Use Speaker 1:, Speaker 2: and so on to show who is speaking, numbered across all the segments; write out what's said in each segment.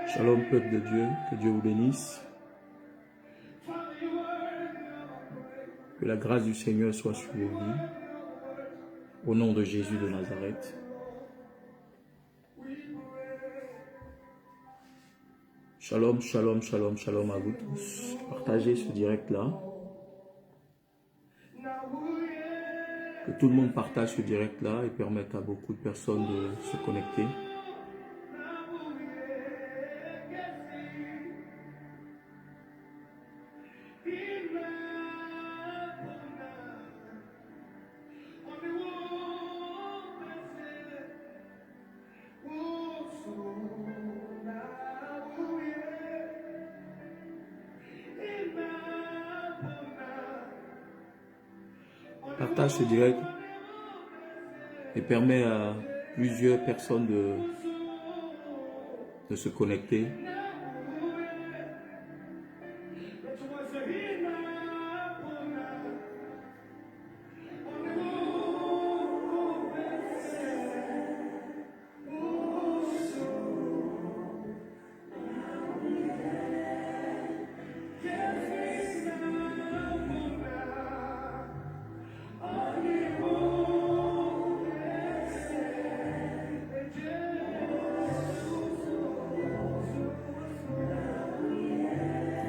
Speaker 1: Shalom peuple de Dieu, que Dieu vous bénisse. Que la grâce du Seigneur soit sur vos vies. Au nom de Jésus de Nazareth. Shalom, shalom, shalom, shalom à vous tous. Partagez ce direct-là. Que tout le monde partage ce direct-là et permette à beaucoup de personnes de se connecter. Partage ce direct et permet à plusieurs personnes de se connecter.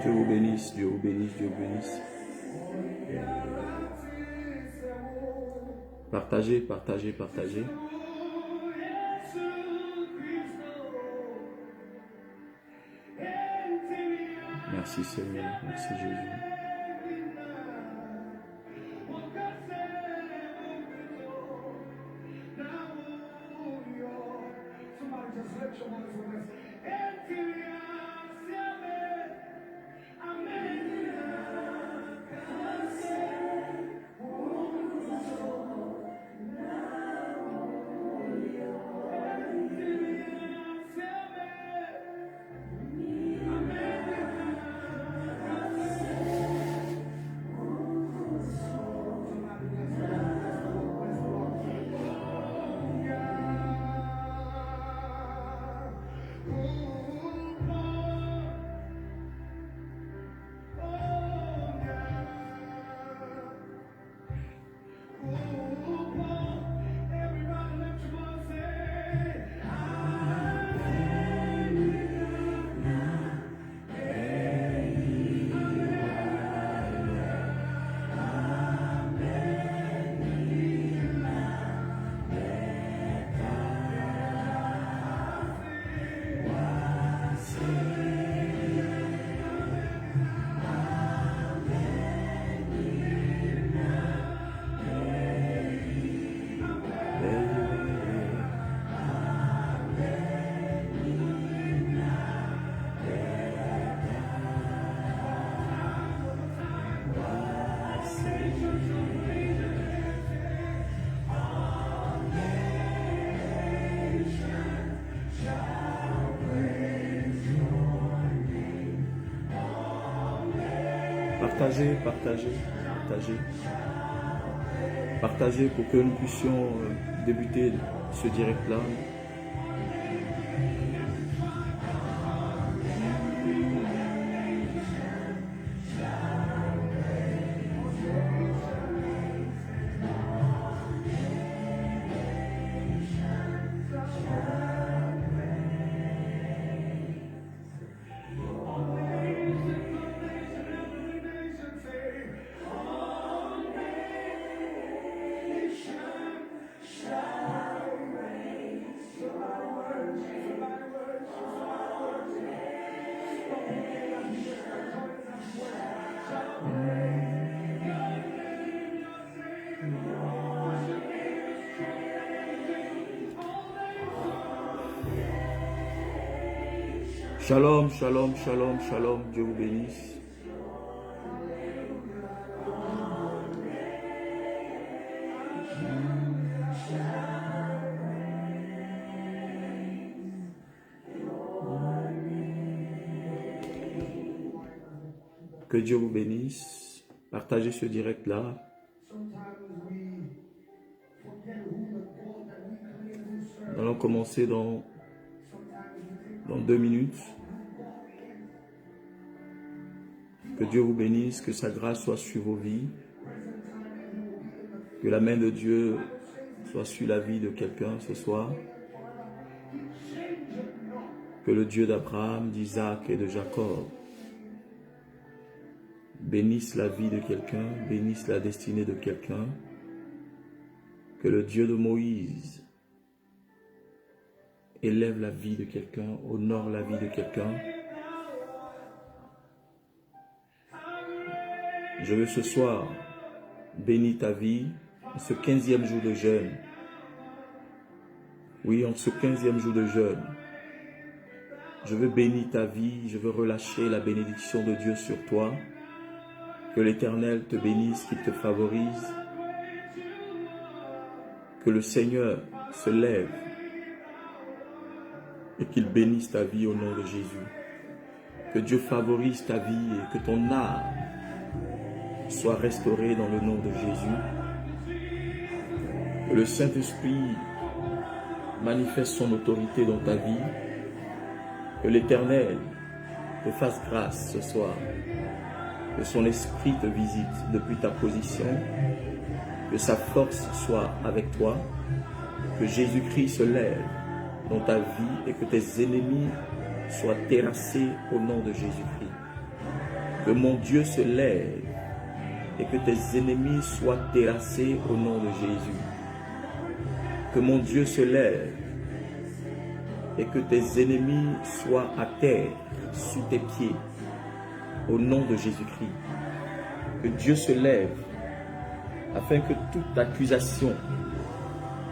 Speaker 1: Dieu vous bénisse, Dieu vous bénisse, Dieu vous bénisse. Partagez, partagez, partagez. Merci Seigneur, merci Jésus. Partagez, partagez, partagez. Partagez pour que nous puissions débuter ce direct-là. Shalom, shalom, shalom, shalom, Dieu vous bénisse. Que Dieu vous bénisse. Partagez ce direct-là. Nous allons commencer dans 2 minutes. Que Dieu vous bénisse, que sa grâce soit sur vos vies. Que la main de Dieu soit sur la vie de quelqu'un ce soir. Que le Dieu d'Abraham, d'Isaac et de Jacob bénisse la vie de quelqu'un, bénisse la destinée de quelqu'un. Que le Dieu de Moïse élève la vie de quelqu'un, honore la vie de quelqu'un. Je veux ce soir bénir ta vie en ce 15e jour de jeûne. Oui, en ce 15e jour de jeûne. Je veux bénir ta vie, je veux relâcher la bénédiction de Dieu sur toi. Que l'Éternel te bénisse, qu'il te favorise. Que le Seigneur se lève et qu'il bénisse ta vie au nom de Jésus. Que Dieu favorise ta vie et que ton âme soit restaurée dans le nom de Jésus. Que le Saint-Esprit manifeste son autorité dans ta vie. Que l'Éternel te fasse grâce ce soir. Que son esprit te visite depuis ta position. Que sa force soit avec toi. Que Jésus-Christ se lève dans ta vie et que tes ennemis soient terrassés au nom de Jésus-Christ. Que mon Dieu se lève et que tes ennemis soient terrassés au nom de Jésus. Que mon Dieu se lève et que tes ennemis soient à terre, sous tes pieds, au nom de Jésus-Christ. Que Dieu se lève afin que toute accusation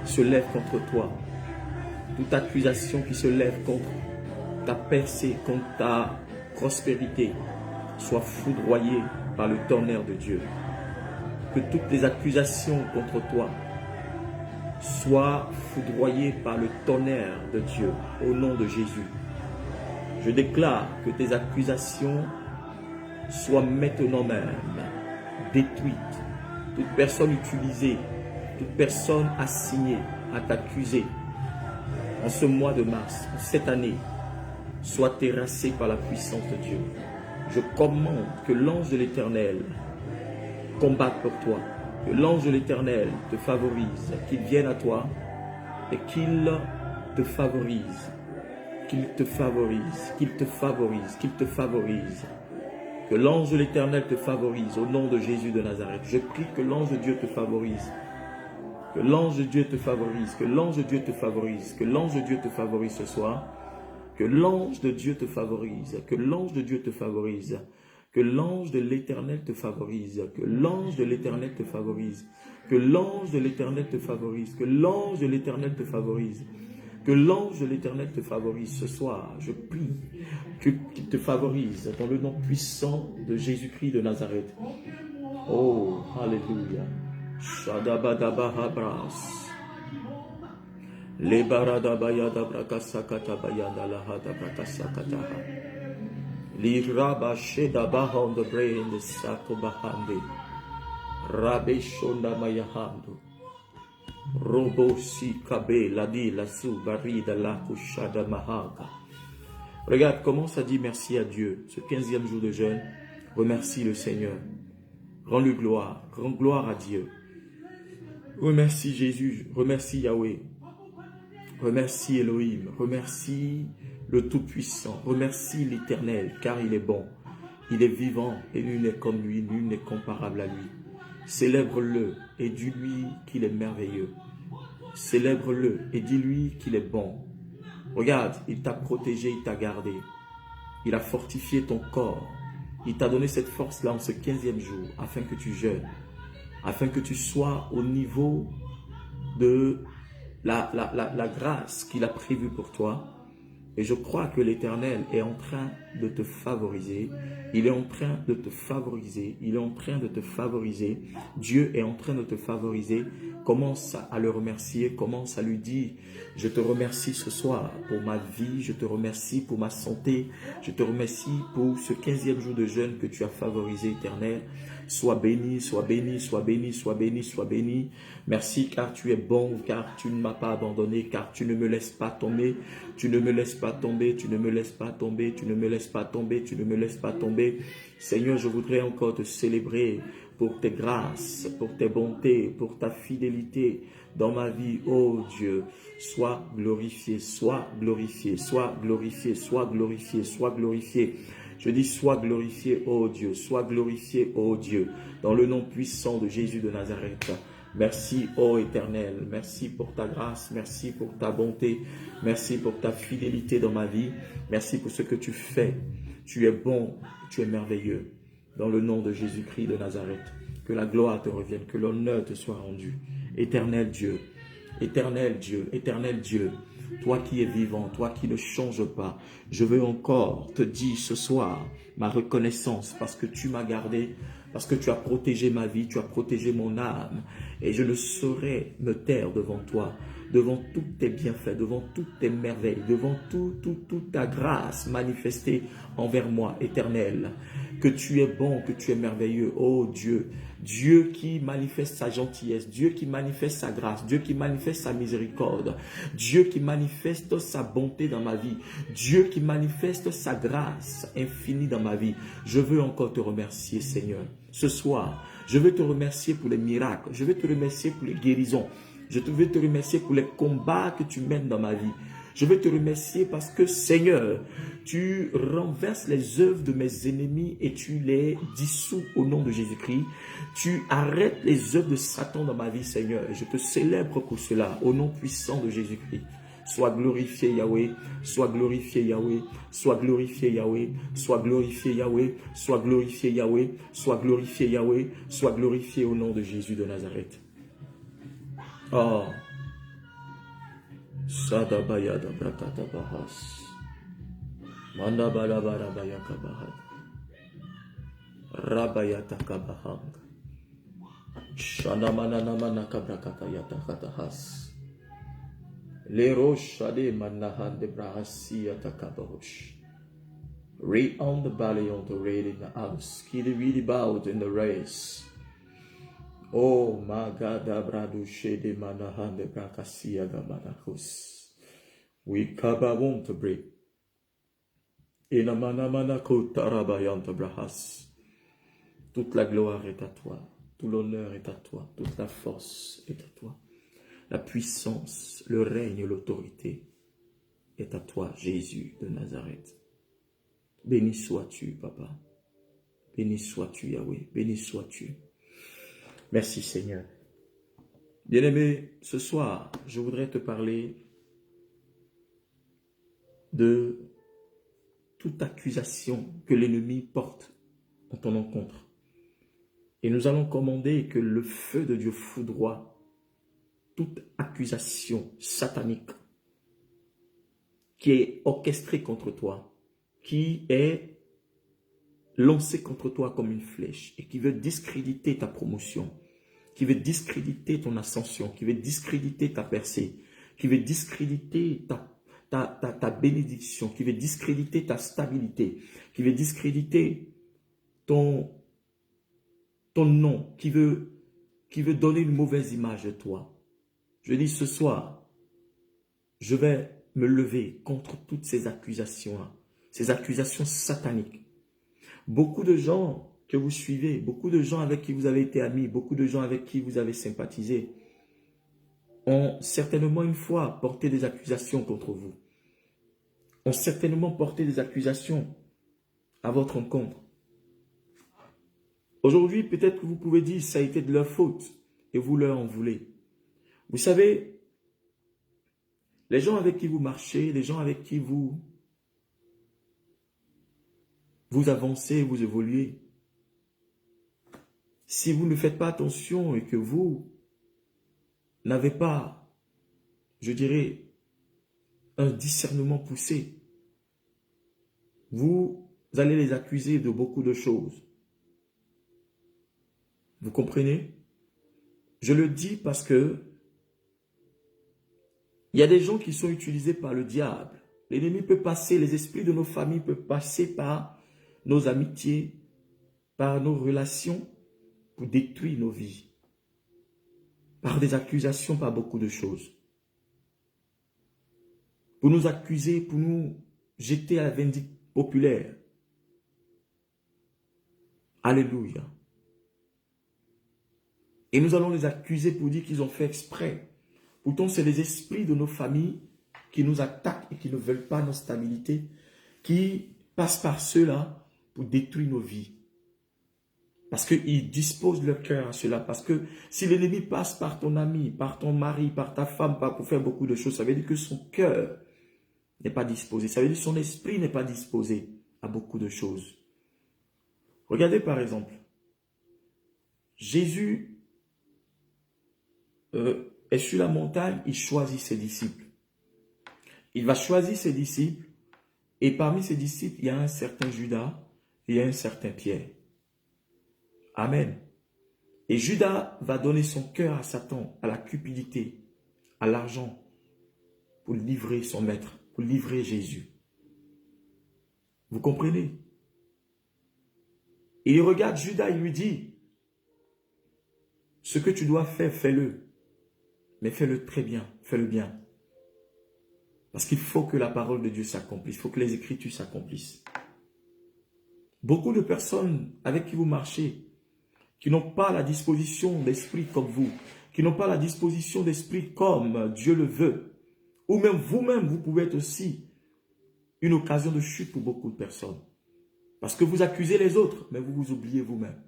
Speaker 1: se lève contre toi. Toute accusation qui se lève contre ta percée, contre ta prospérité, soit foudroyée par le tonnerre de Dieu. Que toutes les accusations contre toi soient foudroyées par le tonnerre de Dieu, au nom de Jésus. Je déclare que tes accusations soient maintenant même détruites. Toute personne utilisée, toute personne assignée à t'accuser en ce mois de mars, en cette année, soit terrassée par la puissance de Dieu. Je commande que l'ange de l'Éternel combatte pour toi, que l'ange de l'Éternel te favorise, qu'il vienne à toi et qu'il te favorise, qu'il te favorise, qu'il te favorise, qu'il te favorise. Que l'ange de l'Éternel te favorise au nom de Jésus de Nazareth. Je prie que l'ange de Dieu te favorise. Que l'ange de Dieu te favorise, que l'ange de Dieu te favorise, que l'ange de Dieu te favorise ce soir. Que l'ange de Dieu te favorise, que l'ange de Dieu te favorise, que l'ange de l'Éternel te favorise, que l'ange de l'Éternel te favorise, que l'ange de l'Éternel te favorise, que l'ange de l'Éternel te favorise, que l'ange de l'Éternel te favorise ce soir. Je prie qu'il te favorise dans le nom puissant de Jésus-Christ de Nazareth. Oh, alléluia. Shadabadabahabras. Le barada bayada brakasakata bayada lahada brakasakataha. Liraba sheda baha on the brain the sako bahande. Rabe shonda mayahando. Robo si kabe la di la su barida la kushada mahaga. Regarde, commence à dire merci à Dieu. Ce 15e jour de jeûne, remercie le Seigneur. Rends-lui gloire. Rends gloire à Dieu. Remercie Jésus. Remercie Yahweh. Remercie Elohim, remercie le Tout-Puissant, remercie l'Éternel, car il est bon, il est vivant et nul n'est comme lui, nul n'est comparable à lui. Célèbre-le et dis-lui qu'il est merveilleux. Célèbre-le et dis-lui qu'il est bon. Regarde, il t'a protégé, il t'a gardé. Il a fortifié ton corps. Il t'a donné cette force-là en ce 15e jour, afin que tu jeûnes, afin que tu sois au niveau de la grâce qu'il a prévue pour toi. Et je crois que l'Éternel est en train de te favoriser. Il est en train de te favoriser. Il est en train de te favoriser. Dieu est en train de te favoriser Commence à le remercier, commence à lui dire, je te remercie ce soir pour ma vie, je te remercie pour ma santé, je te remercie pour ce 15e jour de jeûne que tu as favorisé, Éternel. Sois béni, sois béni, sois béni, sois béni, sois béni. Merci car tu es bon, car tu ne m'as pas abandonné, car tu ne me laisses pas tomber, tu ne me laisses pas tomber, tu ne me laisses pas tomber, tu ne me laisses pas tomber, tu ne me laisses pas tomber. Seigneur, je voudrais encore te célébrer pour tes grâces, pour tes bontés, pour ta fidélité dans ma vie. Oh Dieu, sois glorifié, sois glorifié, sois glorifié, sois glorifié, sois glorifié. Je dis sois glorifié, oh Dieu, sois glorifié, oh Dieu, dans le nom puissant de Jésus de Nazareth. Merci, ô Éternel, merci pour ta grâce, merci pour ta bonté, merci pour ta fidélité dans ma vie, merci pour ce que tu fais. Tu es bon, tu es merveilleux. Dans le nom de Jésus-Christ de Nazareth, que la gloire te revienne, que l'honneur te soit rendu. Éternel Dieu, éternel Dieu, éternel Dieu, toi qui es vivant, toi qui ne changes pas, je veux encore te dire ce soir ma reconnaissance parce que tu m'as gardé, parce que tu as protégé ma vie, tu as protégé mon âme et je ne saurais me taire devant toi, devant tous tes bienfaits, devant toutes tes merveilles, devant toute ta grâce manifestée envers moi, Éternel. Que tu es bon, que tu es merveilleux, oh Dieu. Dieu qui manifeste sa gentillesse, Dieu qui manifeste sa grâce, Dieu qui manifeste sa miséricorde, Dieu qui manifeste sa bonté dans ma vie, Dieu qui manifeste sa grâce infinie dans ma vie. Je veux encore te remercier, Seigneur. Ce soir, je veux te remercier pour les miracles, je veux te remercier pour les guérisons, je veux te remercier pour les combats que tu mènes dans ma vie. Je veux te remercier parce que, Seigneur, tu renverses les œuvres de mes ennemis et tu les dissous au nom de Jésus-Christ. Tu arrêtes les œuvres de Satan dans ma vie, Seigneur. Je te célèbre pour cela, au nom puissant de Jésus-Christ. Sois glorifié, Yahweh. Sois glorifié, Yahweh. Sois glorifié, Yahweh. Sois glorifié, Yahweh. Sois glorifié, Yahweh. Sois glorifié, Yahweh. Sois glorifié au nom de Jésus de Nazareth. Oh. Sadabaya da brakata bahas. Mandabala barabaya kabahad. Rabaya takabahang. Shanamana namana kabrakata yatakatahas. Lerosh ade manahan de brahasi yatakabahosh. Read on the valley on the raid in the house. Kili really bowed in the race. Oh, magada bradushe de manahan de brakasia gamanakus. We kaba won't break. Inamanamana kotarabayant brahas. Toute la gloire est à toi. Tout l'honneur est à toi. Toute la force est à toi. La puissance, le règne, l'autorité est à toi, Jésus de Nazareth. Béni sois-tu, Papa. Béni sois-tu, Yahweh. Béni sois-tu. Merci Seigneur. Bien-aimé, ce soir, je voudrais te parler de toute accusation que l'ennemi porte en ton encontre. Et nous allons commander que le feu de Dieu foudroie toute accusation satanique qui est orchestrée contre toi, qui est lancé contre toi comme une flèche et qui veut discréditer ta promotion, qui veut discréditer ton ascension, qui veut discréditer ta percée, qui veut discréditer ta bénédiction, qui veut discréditer ta stabilité, qui veut discréditer ton nom, qui veut donner une mauvaise image de toi. Je dis ce soir, je vais me lever contre toutes ces accusations-là, ces accusations sataniques. Beaucoup de gens que vous suivez, beaucoup de gens avec qui vous avez été amis, beaucoup de gens avec qui vous avez sympathisé, ont certainement une fois porté des accusations contre vous. Ont certainement porté des accusations à votre encontre. Aujourd'hui, peut-être que vous pouvez dire que ça a été de leur faute et vous leur en voulez. Vous savez, les gens avec qui vous marchez, les gens avec qui vous avancez, vous évoluez, si vous ne faites pas attention et que vous n'avez pas, je dirais, un discernement poussé, vous allez les accuser de beaucoup de choses. Vous comprenez? Je le dis parce que il y a des gens qui sont utilisés par le diable. L'ennemi peut passer, les esprits de nos familles peuvent passer par nos amitiés, par nos relations pour détruire nos vies. Par des accusations, par beaucoup de choses. Pour nous accuser, pour nous jeter à la vindicte populaire. Alléluia. Et nous allons les accuser pour dire qu'ils ont fait exprès. Pourtant, c'est les esprits de nos familles qui nous attaquent et qui ne veulent pas notre stabilité, qui passent par ceux-là pour détruire nos vies. Parce qu'ils disposent leur cœur à cela. Parce que si l'ennemi passe par ton ami, par ton mari, par ta femme, pour faire beaucoup de choses, ça veut dire que son cœur n'est pas disposé. Ça veut dire que son esprit n'est pas disposé à beaucoup de choses. Regardez par exemple, Jésus est sur la montagne, il choisit ses disciples. Il va choisir ses disciples et parmi ses disciples, il y a un certain Judas et il y a un certain Pierre. Amen. Et Judas va donner son cœur à Satan, à la cupidité, à l'argent, pour livrer son maître, pour livrer Jésus. Vous comprenez? Et il regarde Judas, il lui dit, ce que tu dois faire, fais-le. Mais fais-le très bien, fais-le bien. Parce qu'il faut que la parole de Dieu s'accomplisse, il faut que les Écritures s'accomplissent. Beaucoup de personnes avec qui vous marchez, qui n'ont pas la disposition d'esprit comme vous, qui n'ont pas la disposition d'esprit comme Dieu le veut, ou même vous-même, vous pouvez être aussi une occasion de chute pour beaucoup de personnes. Parce que vous accusez les autres, mais vous vous oubliez vous-même.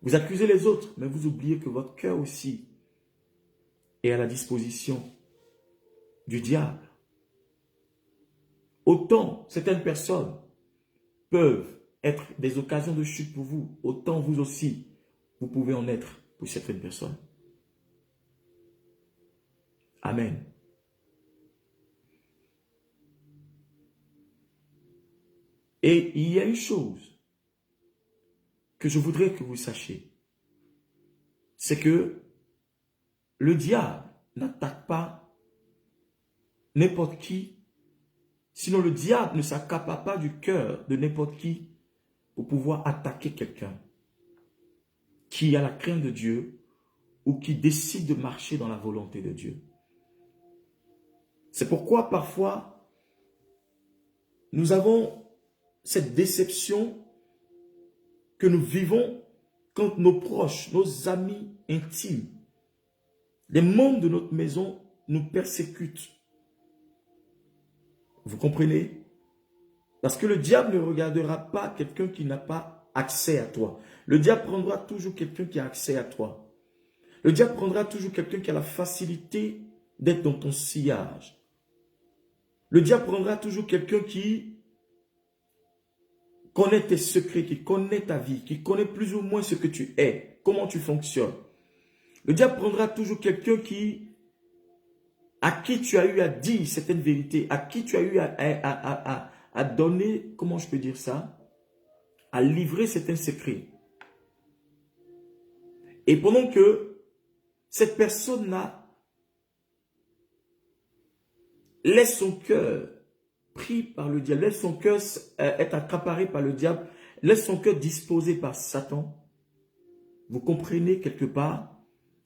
Speaker 1: Vous accusez les autres, mais vous oubliez que votre cœur aussi est à la disposition du diable. Autant certaines personnes peuvent être des occasions de chute pour vous, autant vous aussi, vous pouvez en être pour certaines personnes. Amen. Et il y a une chose que je voudrais que vous sachiez, c'est que le diable n'attaque pas n'importe qui, sinon le diable ne s'accapare pas du cœur de n'importe qui pour pouvoir attaquer quelqu'un qui a la crainte de Dieu ou qui décide de marcher dans la volonté de Dieu. C'est pourquoi parfois nous avons cette déception que nous vivons quand nos proches, nos amis intimes, les membres de notre maison nous persécutent. Vous comprenez? Parce que le diable ne regardera pas quelqu'un qui n'a pas accès à toi. Le diable prendra toujours quelqu'un qui a accès à toi. Le diable prendra toujours quelqu'un qui a la facilité d'être dans ton sillage. Le diable prendra toujours quelqu'un qui connaît tes secrets, qui connaît ta vie, qui connaît plus ou moins ce que tu es, comment tu fonctionnes. Le diable prendra toujours quelqu'un à qui tu as eu à dire certaines vérités, à qui tu as eu à donner, comment je peux dire ça, à livrer certains secrets. Et pendant que cette personne-là laisse son cœur pris par le diable, laisse son cœur être accaparé par le diable, laisse son cœur disposé par Satan, vous comprenez quelque part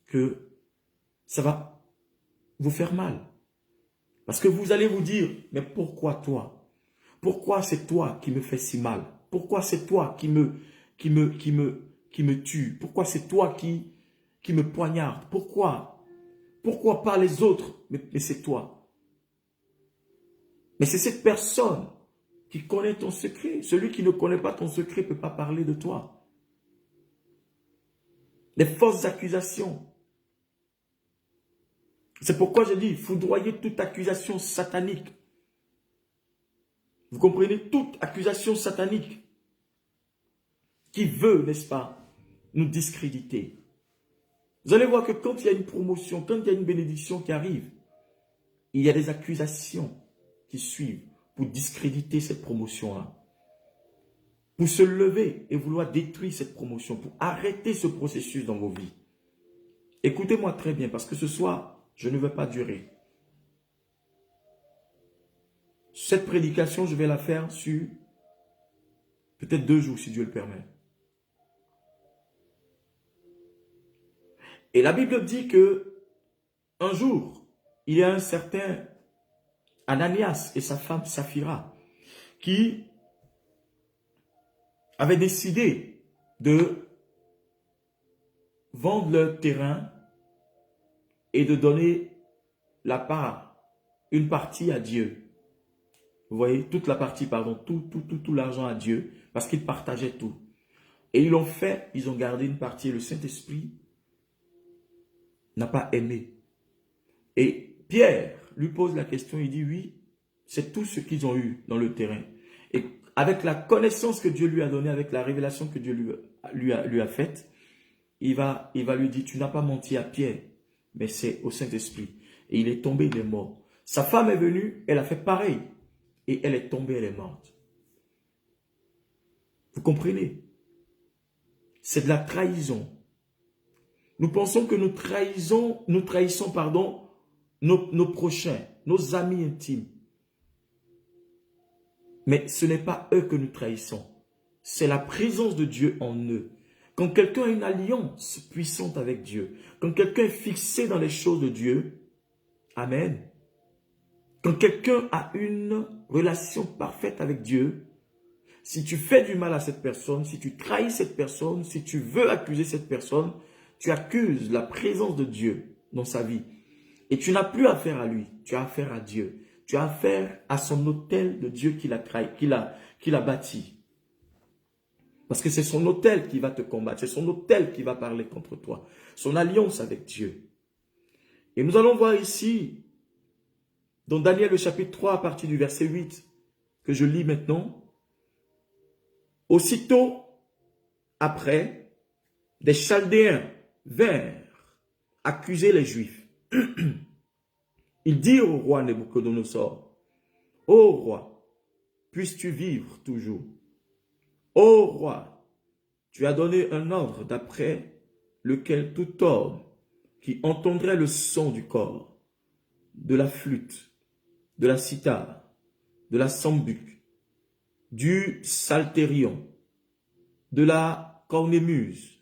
Speaker 1: que ça va vous faire mal. Parce que vous allez vous dire, mais pourquoi toi? Pourquoi c'est toi qui me fais si mal? Pourquoi c'est toi qui me tue? Pourquoi c'est toi qui me poignarde? Pourquoi? Pourquoi pas les autres? Mais c'est toi. Mais c'est cette personne qui connaît ton secret. Celui qui ne connaît pas ton secret ne peut pas parler de toi. Les fausses accusations. C'est pourquoi je dis, foudroyez toute accusation satanique. Vous comprenez? Toute accusation satanique qui veut, n'est-ce pas, nous discréditer. Vous allez voir que quand il y a une promotion, quand il y a une bénédiction qui arrive, il y a des accusations qui suivent pour discréditer cette promotion-là. Pour se lever et vouloir détruire cette promotion, pour arrêter ce processus dans vos vies. Écoutez-moi très bien parce que ce soir, je ne vais pas durer. Cette prédication, je vais la faire sur peut-être 2 jours si Dieu le permet. Et la Bible dit que un jour, il y a un certain Ananias et sa femme Saphira qui avaient décidé de vendre leur terrain et de donner la part, une partie à Dieu. Vous voyez, toute la partie, pardon, tout l'argent à Dieu, parce qu'ils partageaient tout. Et ils l'ont fait, ils ont gardé une partie, et le Saint-Esprit n'a pas aimé. Et Pierre lui pose la question, il dit oui, c'est tout ce qu'ils ont eu dans le terrain. Et avec la connaissance que Dieu lui a donnée, avec la révélation que Dieu lui a faite, il va lui dire, tu n'as pas menti à Pierre, mais c'est au Saint-Esprit. Et il est tombé, il est mort. Sa femme est venue, elle a fait pareil. Et elle est tombée, elle est morte. Vous comprenez? C'est de la trahison. Nous pensons que nous trahissons nos prochains, nos amis intimes. Mais ce n'est pas eux que nous trahissons. C'est la présence de Dieu en eux. Quand quelqu'un a une alliance puissante avec Dieu, quand quelqu'un est fixé dans les choses de Dieu, amen. Quand quelqu'un a une relation parfaite avec Dieu, si tu fais du mal à cette personne, si tu trahis cette personne, si tu veux accuser cette personne, tu accuses la présence de Dieu dans sa vie. Et tu n'as plus affaire à lui, tu as affaire à Dieu. Tu as affaire à son autel de Dieu qu'il a bâti. Parce que c'est son autel qui va te combattre, c'est son autel qui va parler contre toi. Son alliance avec Dieu. Et nous allons voir ici, dans Daniel le chapitre 3, à partir du verset 8, que je lis maintenant. Aussitôt après, des Chaldéens vinrent accuser les Juifs. Ils dirent au roi Nabuchodonosor, « Ô roi, puisses-tu vivre toujours? Ô roi, tu as donné un ordre d'après lequel tout homme qui entendrait le son du corps, de la flûte, de la cithare, de la sambuc, du psalterion, de la cornemuse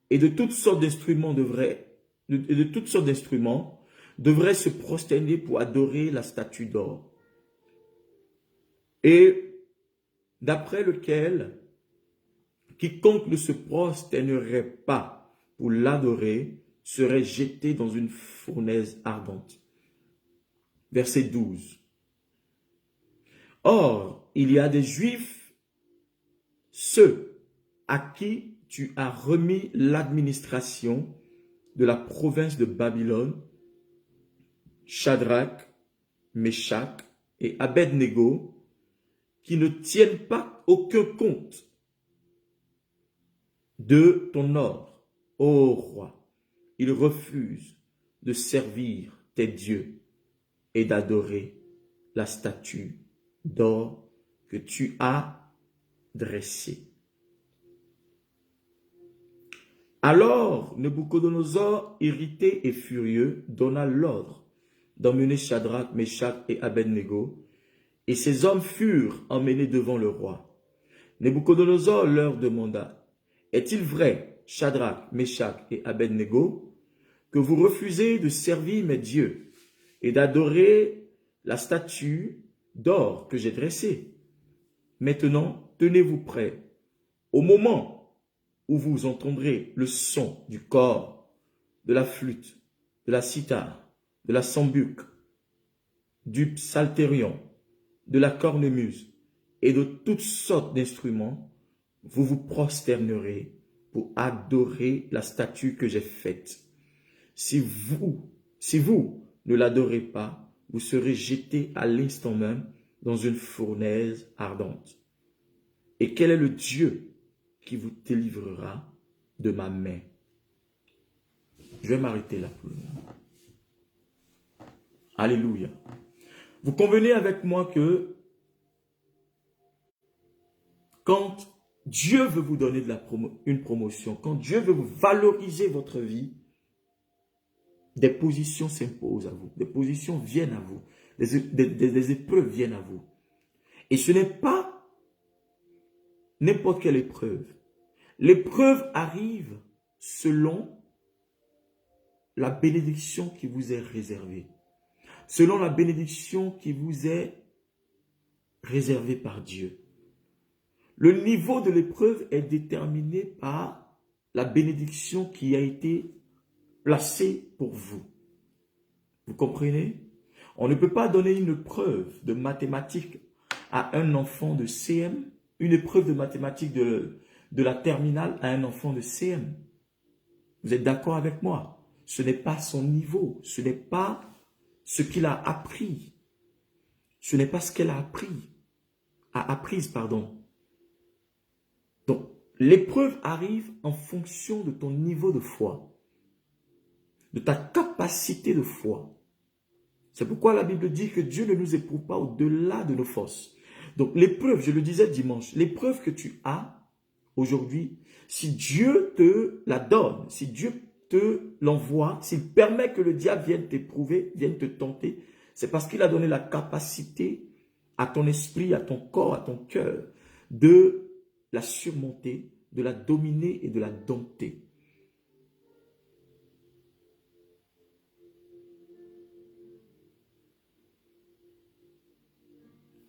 Speaker 1: et de toutes sortes d'instruments devraient se prosterner pour adorer la statue d'or. Et d'après lequel quiconque ne se prosternerait pas pour l'adorer serait jeté dans une fournaise ardente. Verset 12. Or, il y a des Juifs, ceux à qui tu as remis l'administration de la province de Babylone, Shadrach, Meshach et Abednego, qui ne tiennent pas aucun compte de ton ordre, ô roi. Ils refusent de servir tes dieux et d'adorer la statue d'or que tu as dressée. Alors Nabuchodonosor, irrité et furieux, donna l'ordre d'emmener Shadrach, Meshach et Abednego, et ces hommes furent emmenés devant le roi. Nabuchodonosor leur demanda, « Est-il vrai, Shadrach, Meshach et Abednego, que vous refusez de servir mes dieux et d'adorer la statue d'or que j'ai dressée? Maintenant, tenez-vous prêts. Au moment où vous entendrez le son du corps, de la flûte, de la cithare, de la sambuc, du psalterion, de la cornemuse et de toutes sortes d'instruments, vous vous prosternerez pour adorer la statue que j'ai faite. Si vous ne l'adorez pas, vous serez jeté à l'instant même dans une fournaise ardente. Et quel est le Dieu qui vous délivrera de ma main? » Je vais m'arrêter là pour le moment. Alléluia. Vous convenez avec moi que quand Dieu veut vous donner une promotion, quand Dieu veut vous valoriser votre vie, Des positions s'imposent à vous. Des positions viennent à vous. Des épreuves viennent à vous. Et ce n'est pas n'importe quelle épreuve. L'épreuve arrive selon la bénédiction qui vous est réservée. Selon la bénédiction qui vous est réservée par Dieu. Le niveau de l'épreuve est déterminé par la bénédiction qui a été placée pour vous. Vous comprenez? On ne peut pas donner une preuve de mathématiques à un enfant de CM, une épreuve de mathématiques de la terminale à un enfant de CM. Vous êtes d'accord avec moi? Ce n'est pas son niveau, ce n'est pas ce qu'il a appris. Ce n'est pas ce qu'elle a apprise. Donc, l'épreuve arrive en fonction de ton niveau de foi, de ta capacité de foi. C'est pourquoi la Bible dit que Dieu ne nous éprouve pas au-delà de nos forces. Donc l'épreuve, je le disais dimanche, l'épreuve que tu as aujourd'hui, si Dieu te la donne, si Dieu te l'envoie, s'il permet que le diable vienne t'éprouver, vienne te tenter, c'est parce qu'il a donné la capacité à ton esprit, à ton corps, à ton cœur, de la surmonter, de la dominer et de la dompter.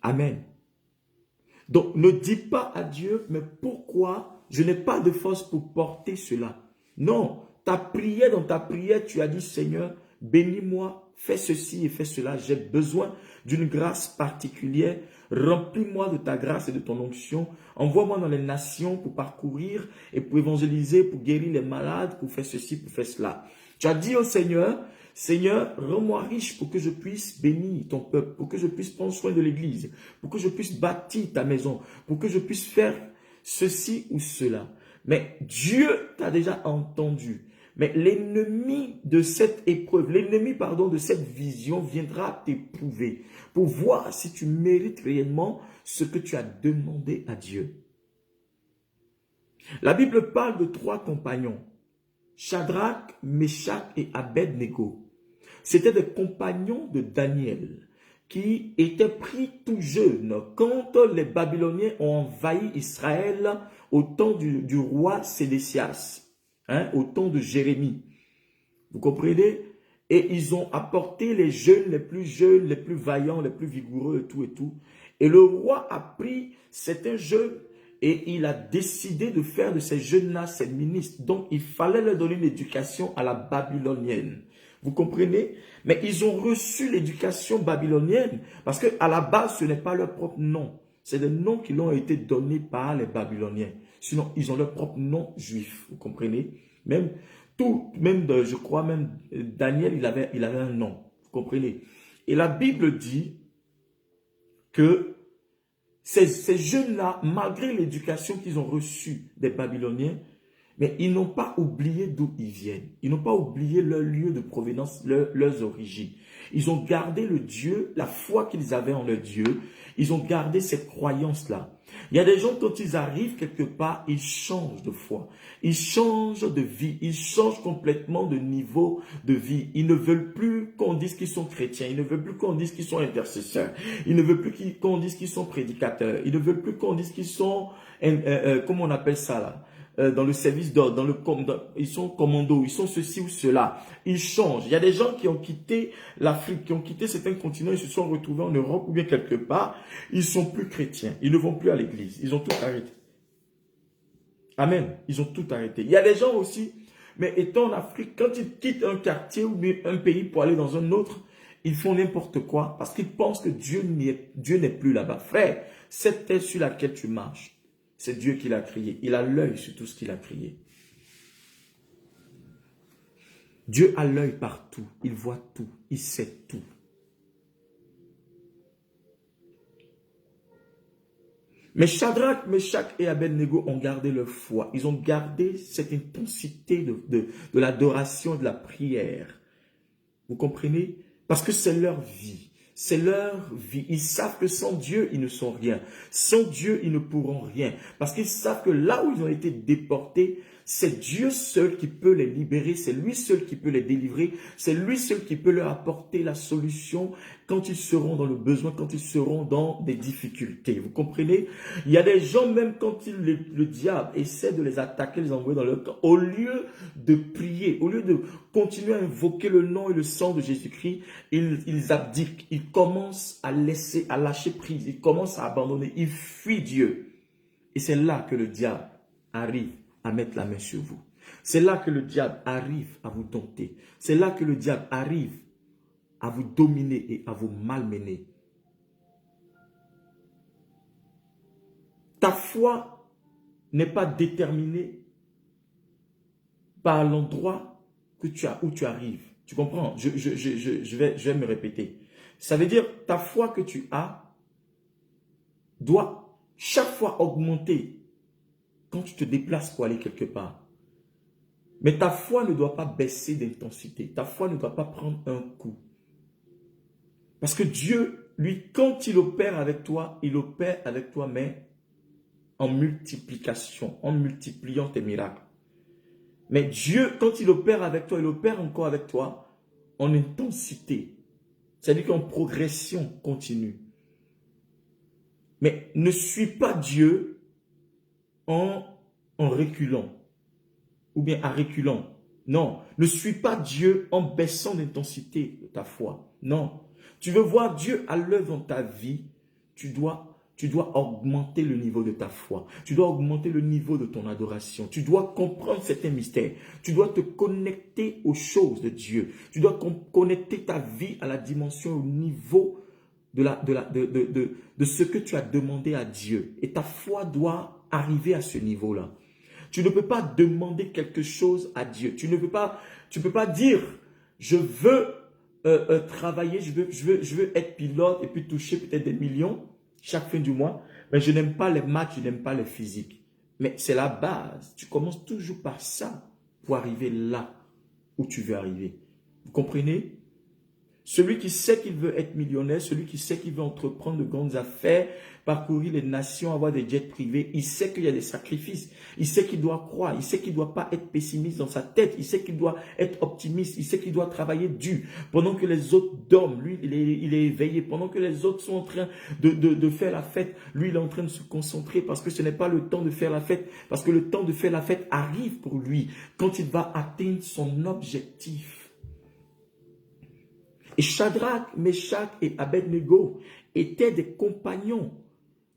Speaker 1: Amen. Donc, ne dis pas à Dieu, mais pourquoi je n'ai pas de force pour porter cela? Non, ta prière, dans ta prière, tu as dit, Seigneur, bénis-moi, fais ceci et fais cela. J'ai besoin d'une grâce particulière. Remplis-moi de ta grâce et de ton onction. Envoie-moi dans les nations pour parcourir et pour évangéliser, pour guérir les malades, pour faire ceci, pour faire cela. Tu as dit au Seigneur, Seigneur, rends-moi riche pour que je puisse bénir ton peuple, pour que je puisse prendre soin de l'église, pour que je puisse bâtir ta maison, pour que je puisse faire ceci ou cela. Mais Dieu t'a déjà entendu. Mais l'ennemi de cette épreuve, l'ennemi, de cette vision viendra t'éprouver pour voir si tu mérites réellement ce que tu as demandé à Dieu. La Bible parle de 3 compagnons. Shadrach, Meshach et Abed-Nego. C'étaient des compagnons de Daniel qui étaient pris tout jeunes quand les Babyloniens ont envahi Israël au temps du roi Sédécias, au temps de Jérémie. Vous comprenez? Et ils ont apporté les jeunes, les plus vaillants, les plus vigoureux et tout. Et le roi a pris certains jeunes et il a décidé de faire de ces jeunes-là ses ministres. Donc, il fallait leur donner une éducation à la babylonienne. Vous comprenez? Mais ils ont reçu l'éducation babylonienne parce qu'à la base, ce n'est pas leur propre nom. C'est des noms qui leur ont été donnés par les Babyloniens. Sinon, ils ont leur propre nom juif. Vous comprenez? Je crois même Daniel, il avait un nom. Vous comprenez? Et la Bible dit que ces jeunes-là, malgré l'éducation qu'ils ont reçue des Babyloniens, mais ils n'ont pas oublié d'où ils viennent. Ils n'ont pas oublié leur lieu de provenance, leurs origines. Ils ont gardé le Dieu, la foi qu'ils avaient en leur Dieu. Ils ont gardé cette croyance-là. Il y a des gens, quand ils arrivent quelque part, ils changent de foi. Ils changent de vie. Ils changent complètement de niveau de vie. Ils ne veulent plus qu'on dise qu'ils sont chrétiens. Ils ne veulent plus qu'on dise qu'ils sont intercesseurs. Ils ne veulent plus qu'on dise qu'ils sont prédicateurs. Ils ne veulent plus qu'on dise qu'ils sont, comment on appelle ça là? Dans le service d'ordre, ils sont commandos, ils sont ceci ou cela. Ils changent. Il y a des gens qui ont quitté l'Afrique, qui ont quitté certains continents, ils se sont retrouvés en Europe ou bien quelque part. Ils sont plus chrétiens. Ils ne vont plus à l'église. Ils ont tout arrêté. Amen. Ils ont tout arrêté. Il y a des gens aussi, mais étant en Afrique, quand ils quittent un quartier ou bien un pays pour aller dans un autre, ils font n'importe quoi parce qu'ils pensent que Dieu n'est plus là-bas. Frère, cette terre sur laquelle tu marches, c'est Dieu qui l'a créé. Il a l'œil sur tout ce qu'il a créé. Dieu a l'œil partout. Il voit tout. Il sait tout. Mais Shadrach, Meshach et Abed-Nego ont gardé leur foi. Ils ont gardé cette intensité de l'adoration, de la prière. Vous comprenez? Parce que c'est leur vie. C'est leur vie. Ils savent que sans Dieu, ils ne sont rien. Sans Dieu, ils ne pourront rien. Parce qu'ils savent que là où ils ont été déportés, C'est Dieu seul qui peut les libérer, c'est lui seul qui peut les délivrer, c'est lui seul qui peut leur apporter la solution quand ils seront dans le besoin, quand ils seront dans des difficultés. Vous comprenez? Il y a des gens, même quand le diable essaie de les attaquer, les envoyer dans leur camp, au lieu de prier, au lieu de continuer à invoquer le nom et le sang de Jésus-Christ, ils abdiquent, ils commencent à lâcher prise, ils commencent à abandonner, ils fuient Dieu. Et c'est là que le diable arrive à mettre la main sur vous. C'est là que le diable arrive à vous dompter. C'est là que le diable arrive à vous dominer et à vous malmener. Ta foi n'est pas déterminée par l'endroit où tu arrives. Tu comprends? Je vais me répéter. Ça veut dire ta foi que tu as doit chaque fois augmenter quand tu te déplaces pour aller quelque part. Mais ta foi ne doit pas baisser d'intensité. Ta foi ne doit pas prendre un coup. Parce que Dieu, lui, quand il opère avec toi, il opère avec toi, mais en multiplication, en multipliant tes miracles. Mais Dieu, quand il opère avec toi, il opère encore avec toi en intensité. C'est-à-dire qu'en progression continue. Mais ne suis pas Dieu en reculant ou bien en reculant. Non, ne suis pas Dieu en baissant l'intensité de ta foi. Non, tu veux voir Dieu à l'œuvre dans ta vie, tu dois augmenter le niveau de ta foi. Tu dois augmenter le niveau de ton adoration. Tu dois comprendre certains mystères. Tu dois te connecter aux choses de Dieu. Tu dois connecter ta vie à la dimension, au niveau de ce que tu as demandé à Dieu. Et ta foi doit arriver à ce niveau-là. Tu ne peux pas demander quelque chose à Dieu. Tu peux pas dire, je veux travailler, je veux être pilote et puis toucher peut-être des millions chaque fin du mois. Mais je n'aime pas les maths, je n'aime pas les physiques. Mais c'est la base. Tu commences toujours par ça pour arriver là où tu veux arriver. Vous comprenez? Celui qui sait qu'il veut être millionnaire, celui qui sait qu'il veut entreprendre de grandes affaires, parcourir les nations, avoir des jets privés, il sait qu'il y a des sacrifices, il sait qu'il doit croire, il sait qu'il ne doit pas être pessimiste dans sa tête, il sait qu'il doit être optimiste, il sait qu'il doit travailler dur. Pendant que les autres dorment, lui, il est éveillé. Pendant que les autres sont en train de faire la fête, lui, il est en train de se concentrer parce que ce n'est pas le temps de faire la fête, parce que le temps de faire la fête arrive pour lui quand il va atteindre son objectif. Et Shadrach, Meshach et Abednego étaient des compagnons.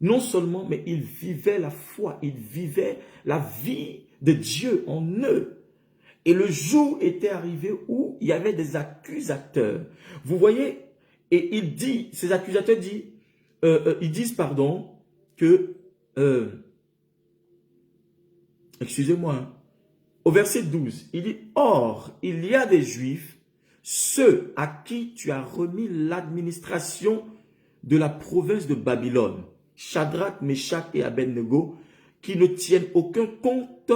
Speaker 1: Non seulement, mais ils vivaient la foi, ils vivaient la vie de Dieu en eux. Et le jour était arrivé où il y avait des accusateurs. Vous voyez, et ces accusateurs disent que, excusez-moi, hein, au verset 12, il dit, or, il y a des Juifs, ceux à qui tu as remis l'administration de la province de Babylone, Shadrach, Meshach et Abednego, qui ne tiennent aucun compte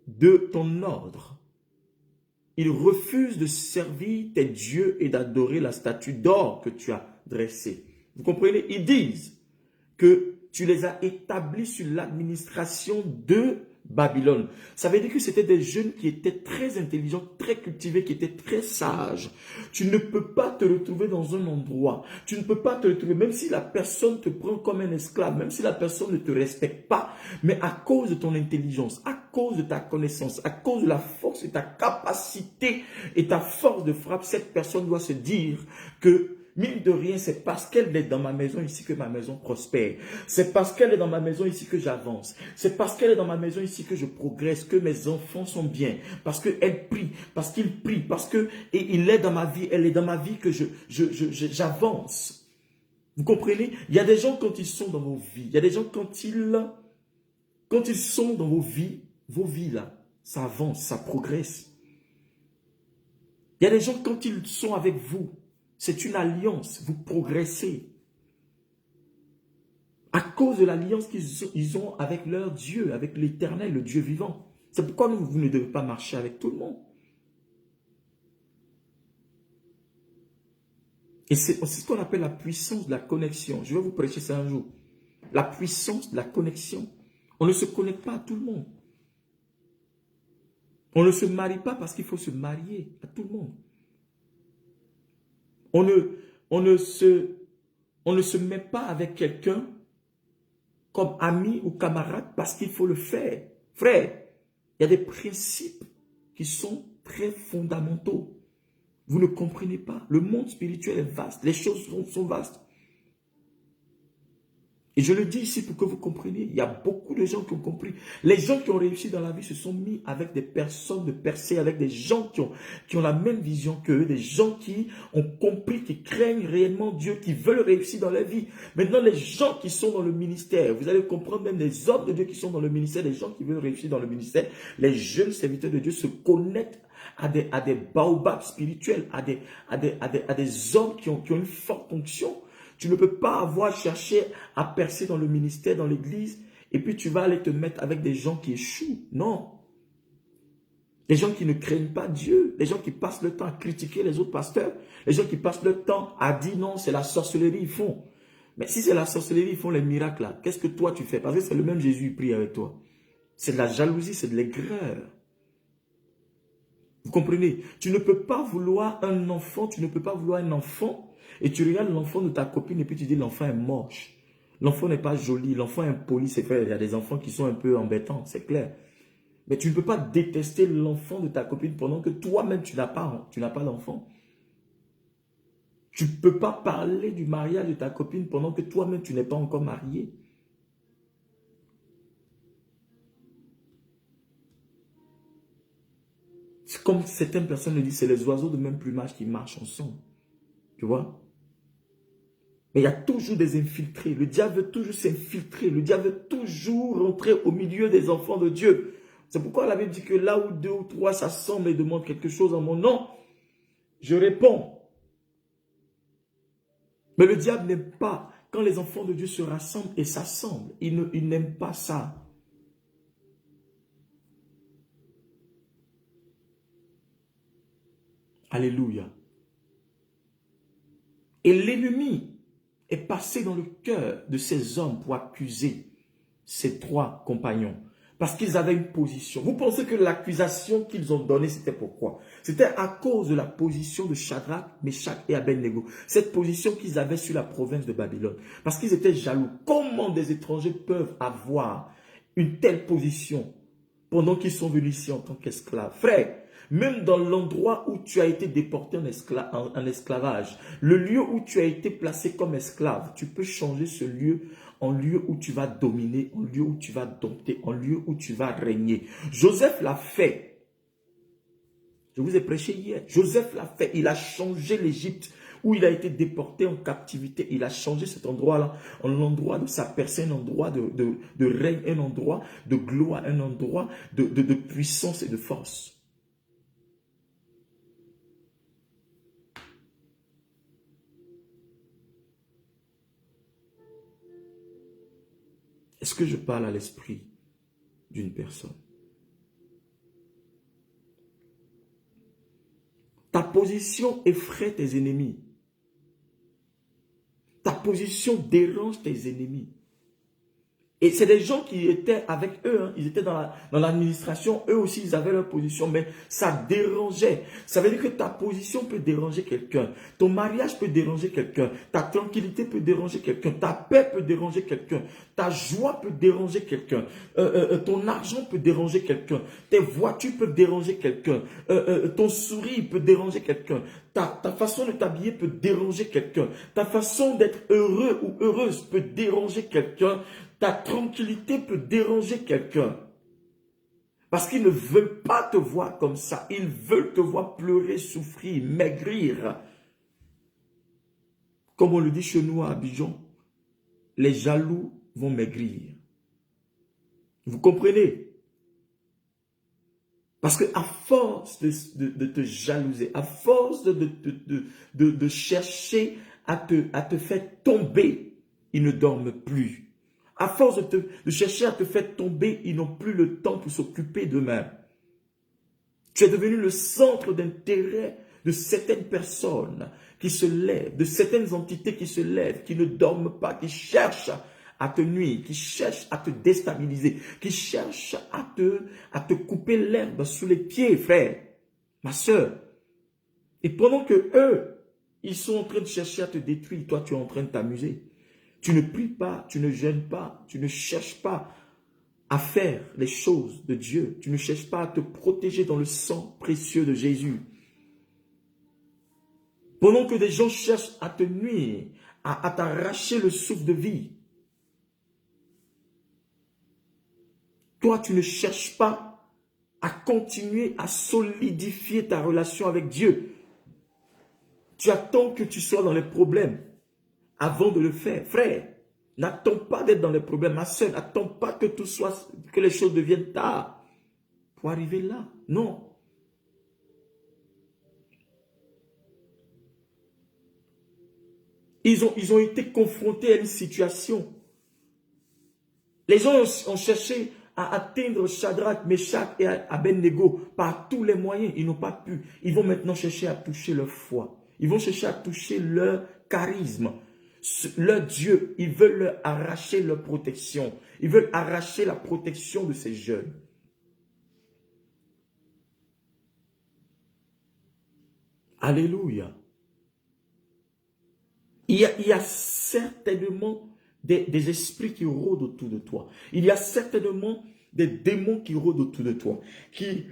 Speaker 1: de ton ordre. Ils refusent de servir tes dieux et d'adorer la statue d'or que tu as dressée. Vous comprenez? Ils disent que tu les as établis sur l'administration de Babylone. Ça veut dire que c'était des jeunes qui étaient très intelligents, très cultivés, qui étaient très sages. Tu ne peux pas te retrouver dans un endroit. Tu ne peux pas te retrouver, même si la personne te prend comme un esclave, même si la personne ne te respecte pas, mais à cause de ton intelligence, à cause de ta connaissance, à cause de la force et ta capacité et ta force de frappe, cette personne doit se dire que mine de rien, c'est parce qu'elle est dans ma maison ici que ma maison prospère. C'est parce qu'elle est dans ma maison ici que j'avance. C'est parce qu'elle est dans ma maison ici que je progresse, que mes enfants sont bien. Parce qu'elle prie, parce qu'il prie, parce que il est dans ma vie, elle est dans ma vie que j'avance. Vous comprenez? Il y a des gens quand ils sont dans vos vies, il y a des gens quand ils sont dans vos vies là, ça avance, ça progresse. Il y a des gens quand ils sont avec vous, c'est une alliance, vous progressez. À cause de l'alliance qu'ils ont avec leur Dieu, avec l'Éternel, le Dieu vivant. C'est pourquoi vous ne devez pas marcher avec tout le monde. Et c'est ce qu'on appelle la puissance de la connexion. Je vais vous prêcher ça un jour. La puissance de la connexion. On ne se connecte pas à tout le monde. On ne se marie pas parce qu'il faut se marier à tout le monde. On ne se met pas avec quelqu'un comme ami ou camarade parce qu'il faut le faire. Frère, il y a des principes qui sont très fondamentaux. Vous ne comprenez pas. Le monde spirituel est vaste. Les choses sont vastes. Et je le dis ici pour que vous compreniez. Il y a beaucoup de gens qui ont compris. Les gens qui ont réussi dans la vie se sont mis avec des personnes de percée, avec des gens qui ont la même vision qu'eux, des gens qui ont compris, qui craignent réellement Dieu, qui veulent réussir dans la vie. Maintenant, les gens qui sont dans le ministère, vous allez comprendre, même les hommes de Dieu qui sont dans le ministère, les gens qui veulent réussir dans le ministère, les jeunes serviteurs de Dieu se connectent à des baobabs spirituels, à des hommes qui ont une forte fonction. Tu ne peux pas avoir cherché à percer dans le ministère, dans l'église, et puis tu vas aller te mettre avec des gens qui échouent. Non. Les gens qui ne craignent pas Dieu, les gens qui passent le temps à critiquer les autres pasteurs, les gens qui passent le temps à dire non, c'est la sorcellerie, ils font. Mais si c'est la sorcellerie, ils font les miracles là. Qu'est-ce que toi tu fais? Parce que c'est le même Jésus qui prie avec toi. C'est de la jalousie, c'est de l'aigreur. Vous comprenez? Tu ne peux pas vouloir un enfant, et tu regardes l'enfant de ta copine et puis tu dis l'enfant est moche. L'enfant n'est pas joli, l'enfant est impoli, c'est vrai. Il y a des enfants qui sont un peu embêtants, c'est clair. Mais tu ne peux pas détester l'enfant de ta copine pendant que toi-même tu n'as pas l'enfant. Tu ne peux pas parler du mariage de ta copine pendant que toi-même tu n'es pas encore marié. C'est comme certaines personnes le disent, c'est les oiseaux de même plumage qui marchent ensemble. Tu vois? Mais il y a toujours des infiltrés. Le diable veut toujours s'infiltrer. Le diable veut toujours rentrer au milieu des enfants de Dieu. C'est pourquoi la Bible dit que là où 2 ou 3 s'assemblent et demandent quelque chose en mon nom, je réponds. Mais le diable n'aime pas quand les enfants de Dieu se rassemblent et s'assemblent. Il n'aime pas ça. Alléluia. Et l'ennemi est passé dans le cœur de ces hommes pour accuser ces 3 compagnons. Parce qu'ils avaient une position. Vous pensez que l'accusation qu'ils ont donnée, c'était pourquoi? C'était à cause de la position de Shadrach, Meshach et Abednego. Cette position qu'ils avaient sur la province de Babylone. Parce qu'ils étaient jaloux. Comment des étrangers peuvent avoir une telle position pendant qu'ils sont venus ici en tant qu'esclaves? Frère, même dans l'endroit où tu as été déporté en esclavage, le lieu où tu as été placé comme esclave, tu peux changer ce lieu en lieu où tu vas dominer, en lieu où tu vas dompter, en lieu où tu vas régner. Joseph l'a fait. Je vous ai prêché hier. Joseph l'a fait. Il a changé l'Égypte où il a été déporté en captivité. Il a changé cet endroit-là en endroit de sa personne, un endroit de règne, un endroit de gloire, un endroit de puissance et de force. Est-ce que je parle à l'esprit d'une personne? Ta position effraie tes ennemis. Ta position dérange tes ennemis. Et c'est des gens qui étaient avec eux, hein. Ils étaient dans l'administration, eux aussi ils avaient leur position, mais ça dérangeait. Ça veut dire que ta position peut déranger quelqu'un, ton mariage peut déranger quelqu'un, ta tranquillité peut déranger quelqu'un, ta paix peut déranger quelqu'un, ta joie peut déranger quelqu'un, ton argent peut déranger quelqu'un, tes voitures peuvent déranger quelqu'un, ton sourire peut déranger quelqu'un, ta façon de t'habiller peut déranger quelqu'un, ta façon d'être heureux ou heureuse peut déranger quelqu'un. Ta tranquillité peut déranger quelqu'un. Parce qu'ils ne veulent pas te voir comme ça. Ils veulent te voir pleurer, souffrir, maigrir. Comme on le dit chez nous à Abidjan, les jaloux vont maigrir. Vous comprenez? Parce qu'à force de te jalouser, à force de chercher à te faire tomber, ils ne dorment plus. À force de chercher à te faire tomber, ils n'ont plus le temps pour s'occuper d'eux-mêmes. Tu es devenu le centre d'intérêt de certaines personnes qui se lèvent, de certaines entités qui se lèvent, qui ne dorment pas, qui cherchent à te nuire, qui cherchent à te déstabiliser, qui cherchent à te couper l'herbe sous les pieds, frère, ma soeur. Et pendant que eux, ils sont en train de chercher à te détruire, toi, tu es en train de t'amuser. Tu ne pries pas, tu ne jeûnes pas, tu ne cherches pas à faire les choses de Dieu. Tu ne cherches pas à te protéger dans le sang précieux de Jésus. Pendant que des gens cherchent à te nuire, à t'arracher le souffle de vie, toi, tu ne cherches pas à continuer à solidifier ta relation avec Dieu. Tu attends que tu sois dans les problèmes avant de le faire. Frère, n'attends pas d'être dans les problèmes. Ma soeur, n'attends pas que que les choses deviennent tard pour arriver là. Non. Ils ont été confrontés à une situation. Les gens ont cherché à atteindre Shadrach, Meshach et Abednego par tous les moyens. Ils n'ont pas pu. Ils vont maintenant chercher à toucher leur foi. Ils vont chercher à toucher leur charisme, leur Dieu. Ils veulent leur arracher leur protection. Ils veulent arracher la protection de ces jeunes. Alléluia. Il y a certainement des esprits qui rôdent autour de toi. Il y a certainement des démons qui rôdent autour de toi, qui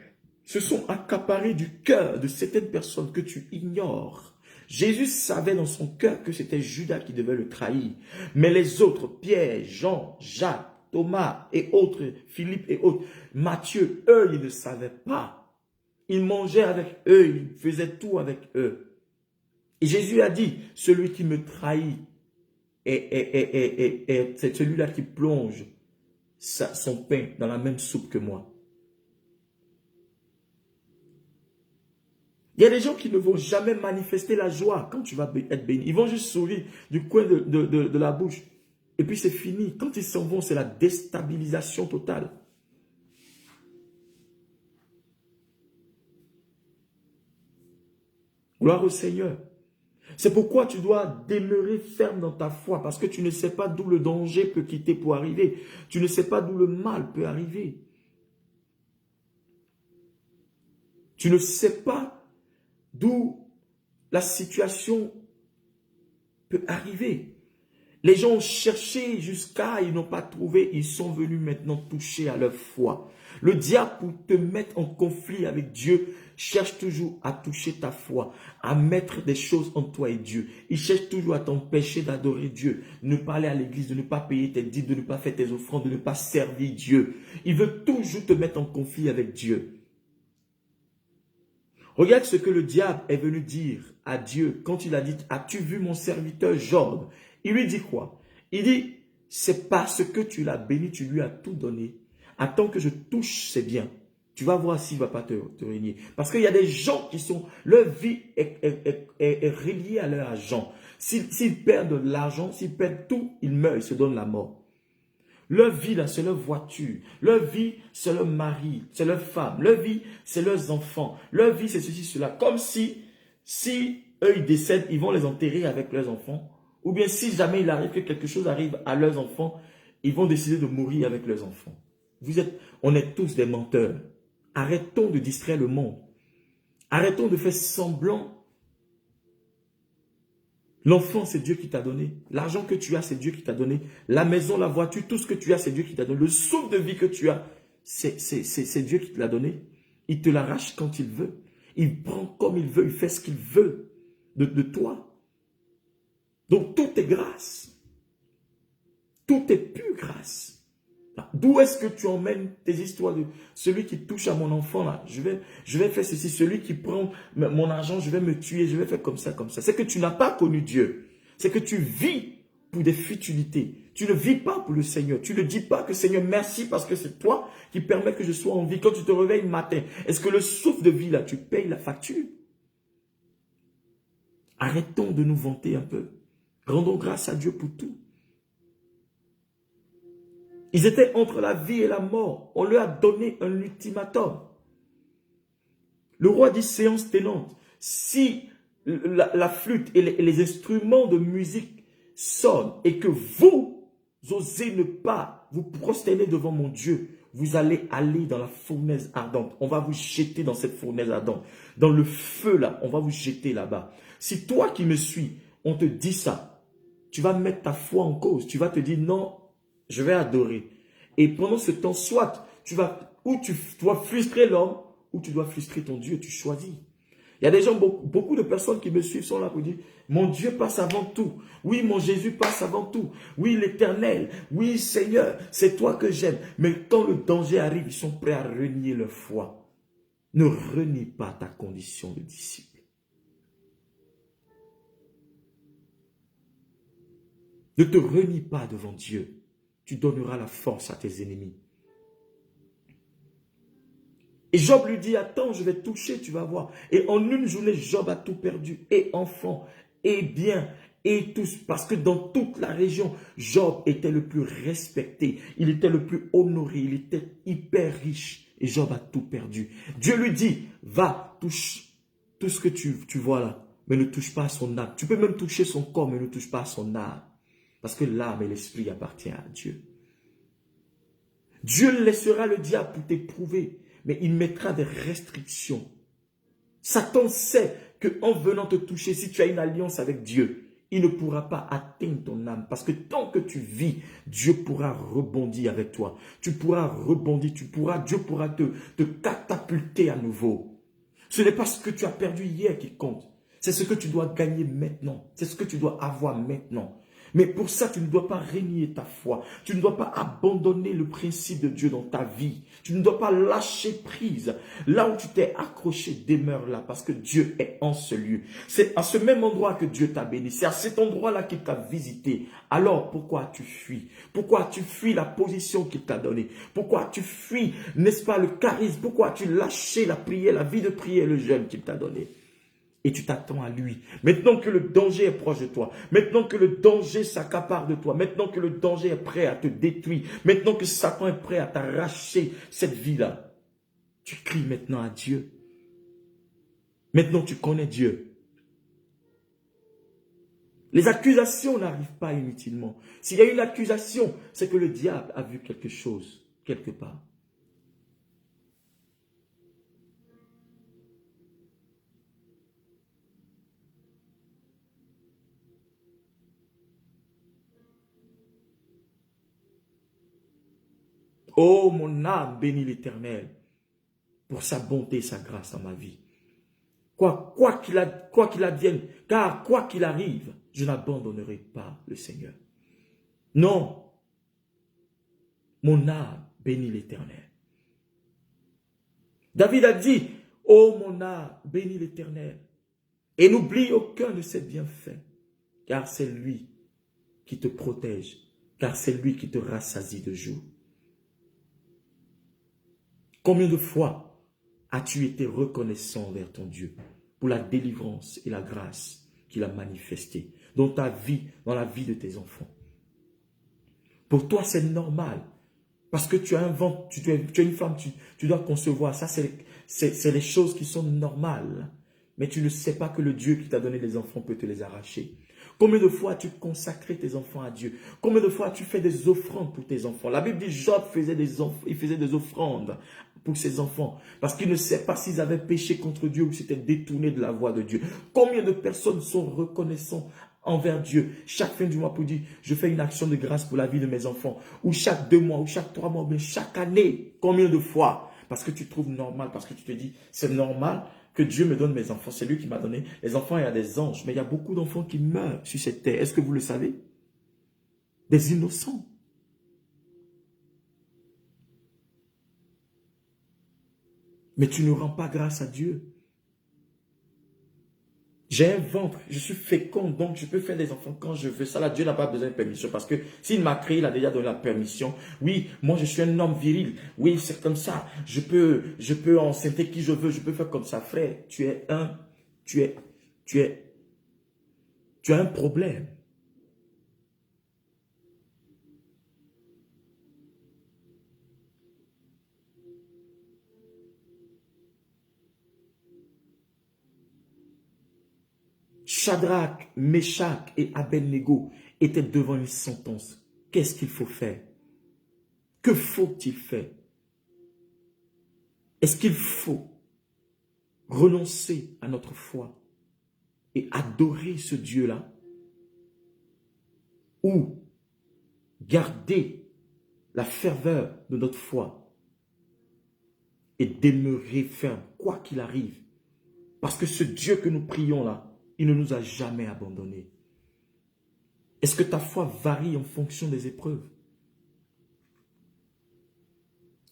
Speaker 1: se sont accaparés du cœur de certaines personnes que tu ignores. Jésus savait dans son cœur que c'était Judas qui devait le trahir. Mais les autres, Pierre, Jean, Jacques, Thomas et autres, Philippe et autres, Matthieu, eux, ils ne savaient pas. Ils mangeaient avec eux, ils faisaient tout avec eux. Et Jésus a dit, celui qui me trahit, c'est celui-là qui plonge son pain dans la même soupe que moi. Il y a des gens qui ne vont jamais manifester la joie quand tu vas être béni. Ils vont juste sourire du coin de la bouche. Et puis c'est fini. Quand ils s'en vont, c'est la déstabilisation totale. Gloire au Seigneur. C'est pourquoi tu dois demeurer ferme dans ta foi, parce que tu ne sais pas d'où le danger peut quitter pour arriver. Tu ne sais pas d'où le mal peut arriver. Tu ne sais pas d'où la situation peut arriver. Les gens ont cherché jusqu'à, ils n'ont pas trouvé, ils sont venus maintenant toucher à leur foi. Le diable, pour te mettre en conflit avec Dieu, cherche toujours à toucher ta foi, à mettre des choses entre toi et Dieu. Il cherche toujours à t'empêcher d'adorer Dieu, de ne pas aller à l'église, de ne pas payer tes dîmes, de ne pas faire tes offrandes, de ne pas servir Dieu. Il veut toujours te mettre en conflit avec Dieu. Regarde ce que le diable est venu dire à Dieu quand il a dit, as-tu vu mon serviteur Job? Il lui dit quoi? Il dit, c'est parce que tu l'as béni, tu lui as tout donné. Attends que je touche ses biens. Tu vas voir s'il ne va pas te régner. Parce qu'il y a des gens qui sont, leur vie est reliée à leur argent. S'ils perdent de l'argent, s'ils perdent tout, ils meurent, ils se donnent la mort. Leur vie, là, c'est leur voiture. Leur vie, c'est leur mari, c'est leur femme. Leur vie, c'est leurs enfants. Leur vie, c'est ceci, cela. Comme si eux, ils décèdent, ils vont les enterrer avec leurs enfants. Ou bien si jamais il arrive que quelque chose arrive à leurs enfants, ils vont décider de mourir avec leurs enfants. On est tous des menteurs. Arrêtons de distraire le monde. Arrêtons de faire semblant. L'enfant, c'est Dieu qui t'a donné. L'argent que tu as, c'est Dieu qui t'a donné. La maison, la voiture, tout ce que tu as, c'est Dieu qui t'a donné. Le souffle de vie que tu as, c'est Dieu qui te l'a donné. Il te l'arrache quand il veut. Il prend comme il veut, il fait ce qu'il veut de toi. Donc tout est grâce. Tout est pure grâce. D'où est-ce que tu emmènes tes histoires de celui qui touche à mon enfant là, je vais faire ceci, celui qui prend mon argent, je vais me tuer, je vais faire comme ça, comme ça. C'est que tu n'as pas connu Dieu. C'est que tu vis pour des futilités. Tu ne vis pas pour le Seigneur. Tu ne dis pas que Seigneur, merci parce que c'est toi qui permets que je sois en vie. Quand tu te réveilles le matin, est-ce que le souffle de vie là, tu payes la facture? Arrêtons de nous vanter un peu. Rendons grâce à Dieu pour tout. Ils étaient entre la vie et la mort. On leur a donné un ultimatum. Le roi dit séance tenante. Si la flûte et les instruments de musique sonnent et que vous osez ne pas vous prosterner devant mon Dieu, vous allez aller dans la fournaise ardente. On va vous jeter dans cette fournaise ardente. Dans le feu là, on va vous jeter là-bas. Si toi qui me suis, on te dit ça, tu vas mettre ta foi en cause. Tu vas te dire non, je vais adorer. Et pendant ce temps, soit tu dois frustrer l'homme, ou tu dois frustrer ton Dieu, tu choisis. Il y a des gens, beaucoup de personnes qui me suivent sont là pour dire, mon Dieu passe avant tout. Oui, mon Jésus passe avant tout. Oui, l'Éternel. Oui, Seigneur, c'est toi que j'aime. Mais quand le danger arrive, ils sont prêts à renier leur foi. Ne renie pas ta condition de disciple. Ne te renie pas devant Dieu. Tu donneras la force à tes ennemis. Et Job lui dit, attends, je vais toucher, tu vas voir. Et en une journée, Job a tout perdu, et enfants, et biens, et tous. Parce que dans toute la région, Job était le plus respecté, il était le plus honoré, il était hyper riche. Et Job a tout perdu. Dieu lui dit, va, touche tout ce que tu vois là, mais ne touche pas à son âme. Tu peux même toucher son corps, mais ne touche pas à son âme. Parce que l'âme et l'esprit appartiennent à Dieu. Dieu laissera le diable pour t'éprouver, mais il mettra des restrictions. Satan sait qu'en venant te toucher, si tu as une alliance avec Dieu, il ne pourra pas atteindre ton âme. Parce que tant que tu vis, Dieu pourra rebondir avec toi. Tu pourras rebondir, Dieu pourra te catapulter à nouveau. Ce n'est pas ce que tu as perdu hier qui compte. C'est ce que tu dois gagner maintenant. C'est ce que tu dois avoir maintenant. Mais pour ça, tu ne dois pas renier ta foi. Tu ne dois pas abandonner le principe de Dieu dans ta vie. Tu ne dois pas lâcher prise. Là où tu t'es accroché, demeure là parce que Dieu est en ce lieu. C'est à ce même endroit que Dieu t'a béni. C'est à cet endroit-là qu'il t'a visité. Alors, pourquoi tu fuis? Pourquoi tu fuis la position qu'il t'a donnée? Pourquoi tu fuis, n'est-ce pas, le charisme? Pourquoi tu lâché la prière, la vie de prière, le jeûne qu'il t'a donné? Et tu t'attends à lui. Maintenant que le danger est proche de toi, maintenant que le danger s'accapare de toi, maintenant que le danger est prêt à te détruire, maintenant que Satan est prêt à t'arracher cette vie-là, tu cries maintenant à Dieu. Maintenant tu connais Dieu. Les accusations n'arrivent pas inutilement. S'il y a une accusation, c'est que le diable a vu quelque chose, quelque part. Oh, mon âme bénit l'Éternel pour sa bonté et sa grâce dans ma vie. Quoi qu'il advienne, car quoi qu'il arrive, je n'abandonnerai pas le Seigneur. Non, mon âme bénit l'Éternel. David a dit, oh mon âme bénit l'Éternel et n'oublie aucun de ses bienfaits, car c'est lui qui te protège, car c'est lui qui te rassasie de jour. Combien de fois as-tu été reconnaissant envers ton Dieu pour la délivrance et la grâce qu'il a manifestée dans ta vie, dans la vie de tes enfants? Pour toi, c'est normal. Parce que tu as un ventre, tu es une femme, tu dois concevoir. Ça, c'est les choses qui sont normales. Mais tu ne sais pas que le Dieu qui t'a donné les enfants peut te les arracher. Combien de fois as-tu consacré tes enfants à Dieu? Combien de fois as-tu fait des offrandes pour tes enfants? La Bible dit Job faisait des offrandes pour ses enfants. Parce qu'il ne sait pas s'ils avaient péché contre Dieu ou s'étaient détournés de la voie de Dieu. Combien de personnes sont reconnaissants envers Dieu chaque fin du mois pour dire je fais une action de grâce pour la vie de mes enfants, ou chaque 2 mois, ou chaque 3 mois, mais chaque année? Combien de fois? Parce que tu trouves normal, parce que tu te dis c'est normal que Dieu me donne mes enfants, c'est lui qui m'a donné les enfants. Il y a des anges, mais il y a beaucoup d'enfants qui meurent sur cette terre. Est-ce que vous le savez? Des innocents. Mais tu ne rends pas grâce à Dieu. J'ai un ventre, je suis fécond, donc je peux faire des enfants quand je veux. Ça là, Dieu n'a pas besoin de permission, parce que s'il m'a créé, il a déjà donné la permission. Oui, moi je suis un homme viril. Oui, c'est comme ça. Je peux enceinter qui je veux, je peux faire comme ça. Frère, tu as un problème. Shadrach, Meshach et Abednego étaient devant une sentence. qu'est-ce qu'il faut faire? Que faut-il faire? Est-ce qu'il faut renoncer à notre foi et adorer ce Dieu-là? Ou garder la ferveur de notre foi et demeurer ferme, quoi qu'il arrive? Parce que ce Dieu que nous prions là, il ne nous a jamais abandonnés. Est-ce que ta foi varie en fonction des épreuves?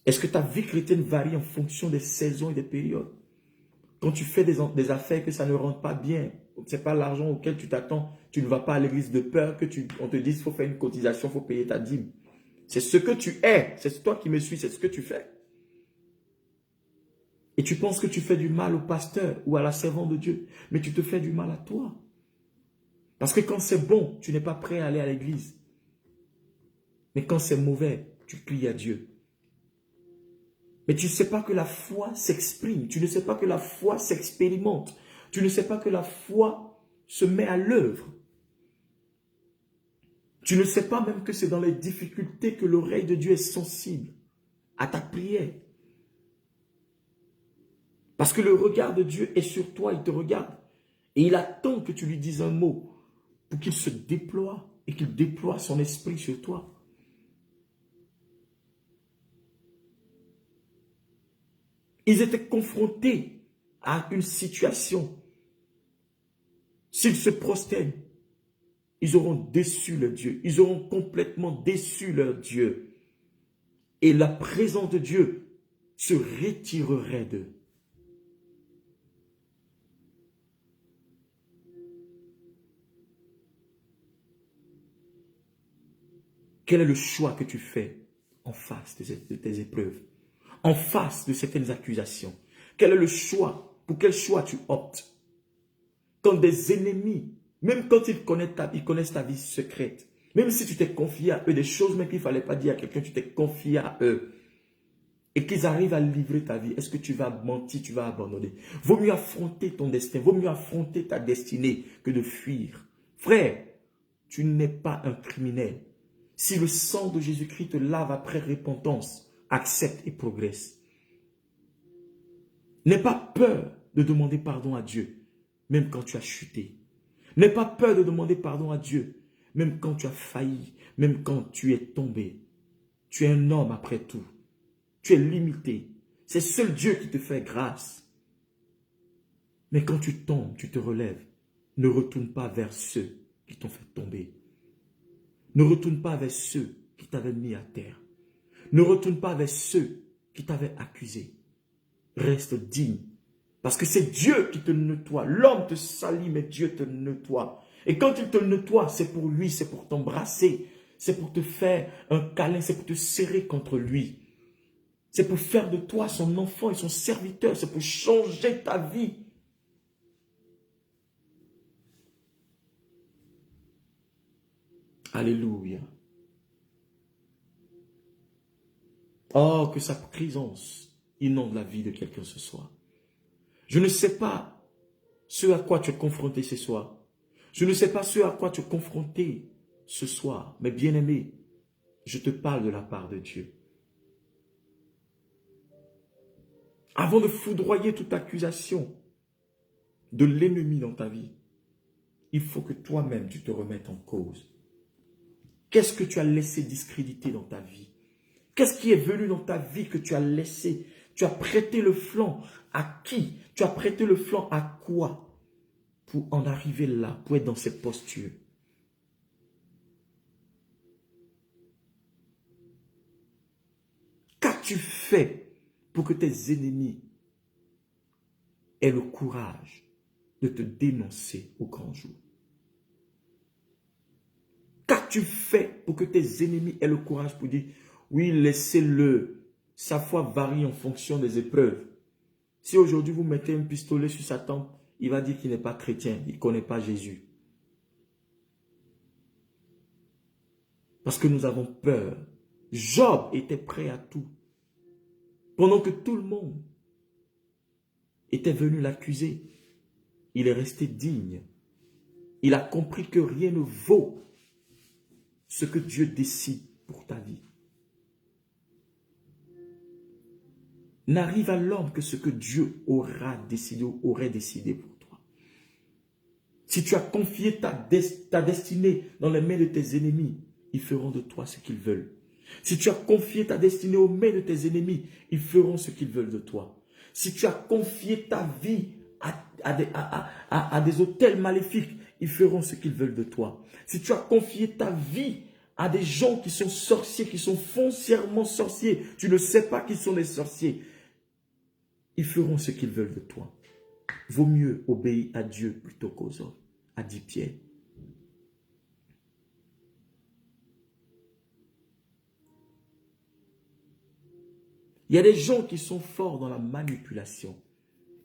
Speaker 1: Est-ce que ta vie chrétienne varie en fonction des saisons et des périodes? Quand tu fais des affaires que ça ne rentre pas bien, ce n'est pas l'argent auquel tu t'attends, tu ne vas pas à l'église de peur on te dise qu'il faut faire une cotisation, il faut payer ta dîme. C'est ce que tu es, c'est toi qui me suis, c'est ce que tu fais. Et tu penses que tu fais du mal au pasteur ou à la servante de Dieu, mais tu te fais du mal à toi. Parce que quand c'est bon, tu n'es pas prêt à aller à l'église. Mais quand c'est mauvais, tu cries à Dieu. Mais tu ne sais pas que la foi s'exprime, tu ne sais pas que la foi s'expérimente, tu ne sais pas que la foi se met à l'œuvre. Tu ne sais pas même que c'est dans les difficultés que l'oreille de Dieu est sensible à ta prière. Parce que le regard de Dieu est sur toi, il te regarde. Et il attend que tu lui dises un mot pour qu'il se déploie et qu'il déploie son esprit sur toi. Ils étaient confrontés à une situation. S'ils se prosternent, ils auront déçu leur Dieu. Ils auront complètement déçu leur Dieu. Et la présence de Dieu se retirerait d'eux. Quel est le choix que tu fais en face de tes épreuves? En face de certaines accusations? Quel est le choix? Pour quel choix tu optes? Quand des ennemis, même quand ils connaissent ta vie secrète, même si tu t'es confié à eux, des choses même qu'il ne fallait pas dire à quelqu'un, tu t'es confié à eux, et qu'ils arrivent à livrer ta vie, est-ce que tu vas mentir, tu vas abandonner? Vaut mieux affronter ton destin, vaut mieux affronter ta destinée que de fuir. Frère, tu n'es pas un criminel. Si le sang de Jésus-Christ te lave après repentance, accepte et progresse. N'aie pas peur de demander pardon à Dieu, même quand tu as chuté. N'aie pas peur de demander pardon à Dieu, même quand tu as failli, même quand tu es tombé. Tu es un homme après tout. Tu es limité. C'est seul Dieu qui te fait grâce. Mais quand tu tombes, tu te relèves. Ne retourne pas vers ceux qui t'ont fait tomber. Ne retourne pas vers ceux qui t'avaient mis à terre. Ne retourne pas vers ceux qui t'avaient accusé. Reste digne. Parce que c'est Dieu qui te nettoie. L'homme te salit, mais Dieu te nettoie. Et quand il te nettoie, c'est pour lui, c'est pour t'embrasser. C'est pour te faire un câlin, c'est pour te serrer contre lui. C'est pour faire de toi son enfant et son serviteur. C'est pour changer ta vie. Alléluia. Oh, que sa présence inonde la vie de quelqu'un ce soir. Je ne sais pas ce à quoi tu es confronté ce soir. Je ne sais pas ce à quoi tu es confronté ce soir. Mais bien-aimé, je te parle de la part de Dieu. Avant de foudroyer toute accusation de l'ennemi dans ta vie, il faut que toi-même tu te remettes en cause. Qu'est-ce que tu as laissé discréditer dans ta vie? Qu'est-ce qui est venu dans ta vie que tu as laissé? Tu as prêté le flanc à qui? Tu as prêté le flanc à quoi? Pour en arriver là, pour être dans cette posture. Qu'as-tu fait pour que tes ennemis aient le courage de te dénoncer au grand jour? Qu'as-tu fait pour que tes ennemis aient le courage pour dire, oui, laissez-le, sa foi varie en fonction des épreuves. Si aujourd'hui vous mettez un pistolet sur sa tempe, il va dire qu'il n'est pas chrétien, il ne connaît pas Jésus. Parce que nous avons peur. Job était prêt à tout. Pendant que tout le monde était venu l'accuser, il est resté digne. Il a compris que rien ne vaut ce que Dieu décide pour ta vie. N'arrive à l'homme que ce que Dieu aura décidé ou aurait décidé pour toi. Si tu as confié ta destinée dans les mains de tes ennemis, ils feront de toi ce qu'ils veulent. Si tu as confié ta destinée aux mains de tes ennemis, ils feront ce qu'ils veulent de toi. Si tu as confié ta vie à des autels maléfiques, ils feront ce qu'ils veulent de toi. Si tu as confié ta vie à des gens qui sont sorciers, qui sont foncièrement sorciers, tu ne sais pas qu'ils sont des sorciers, ils feront ce qu'ils veulent de toi. Vaut mieux obéir à Dieu plutôt qu'aux hommes, a dit Pierre. Il y a des gens qui sont forts dans la manipulation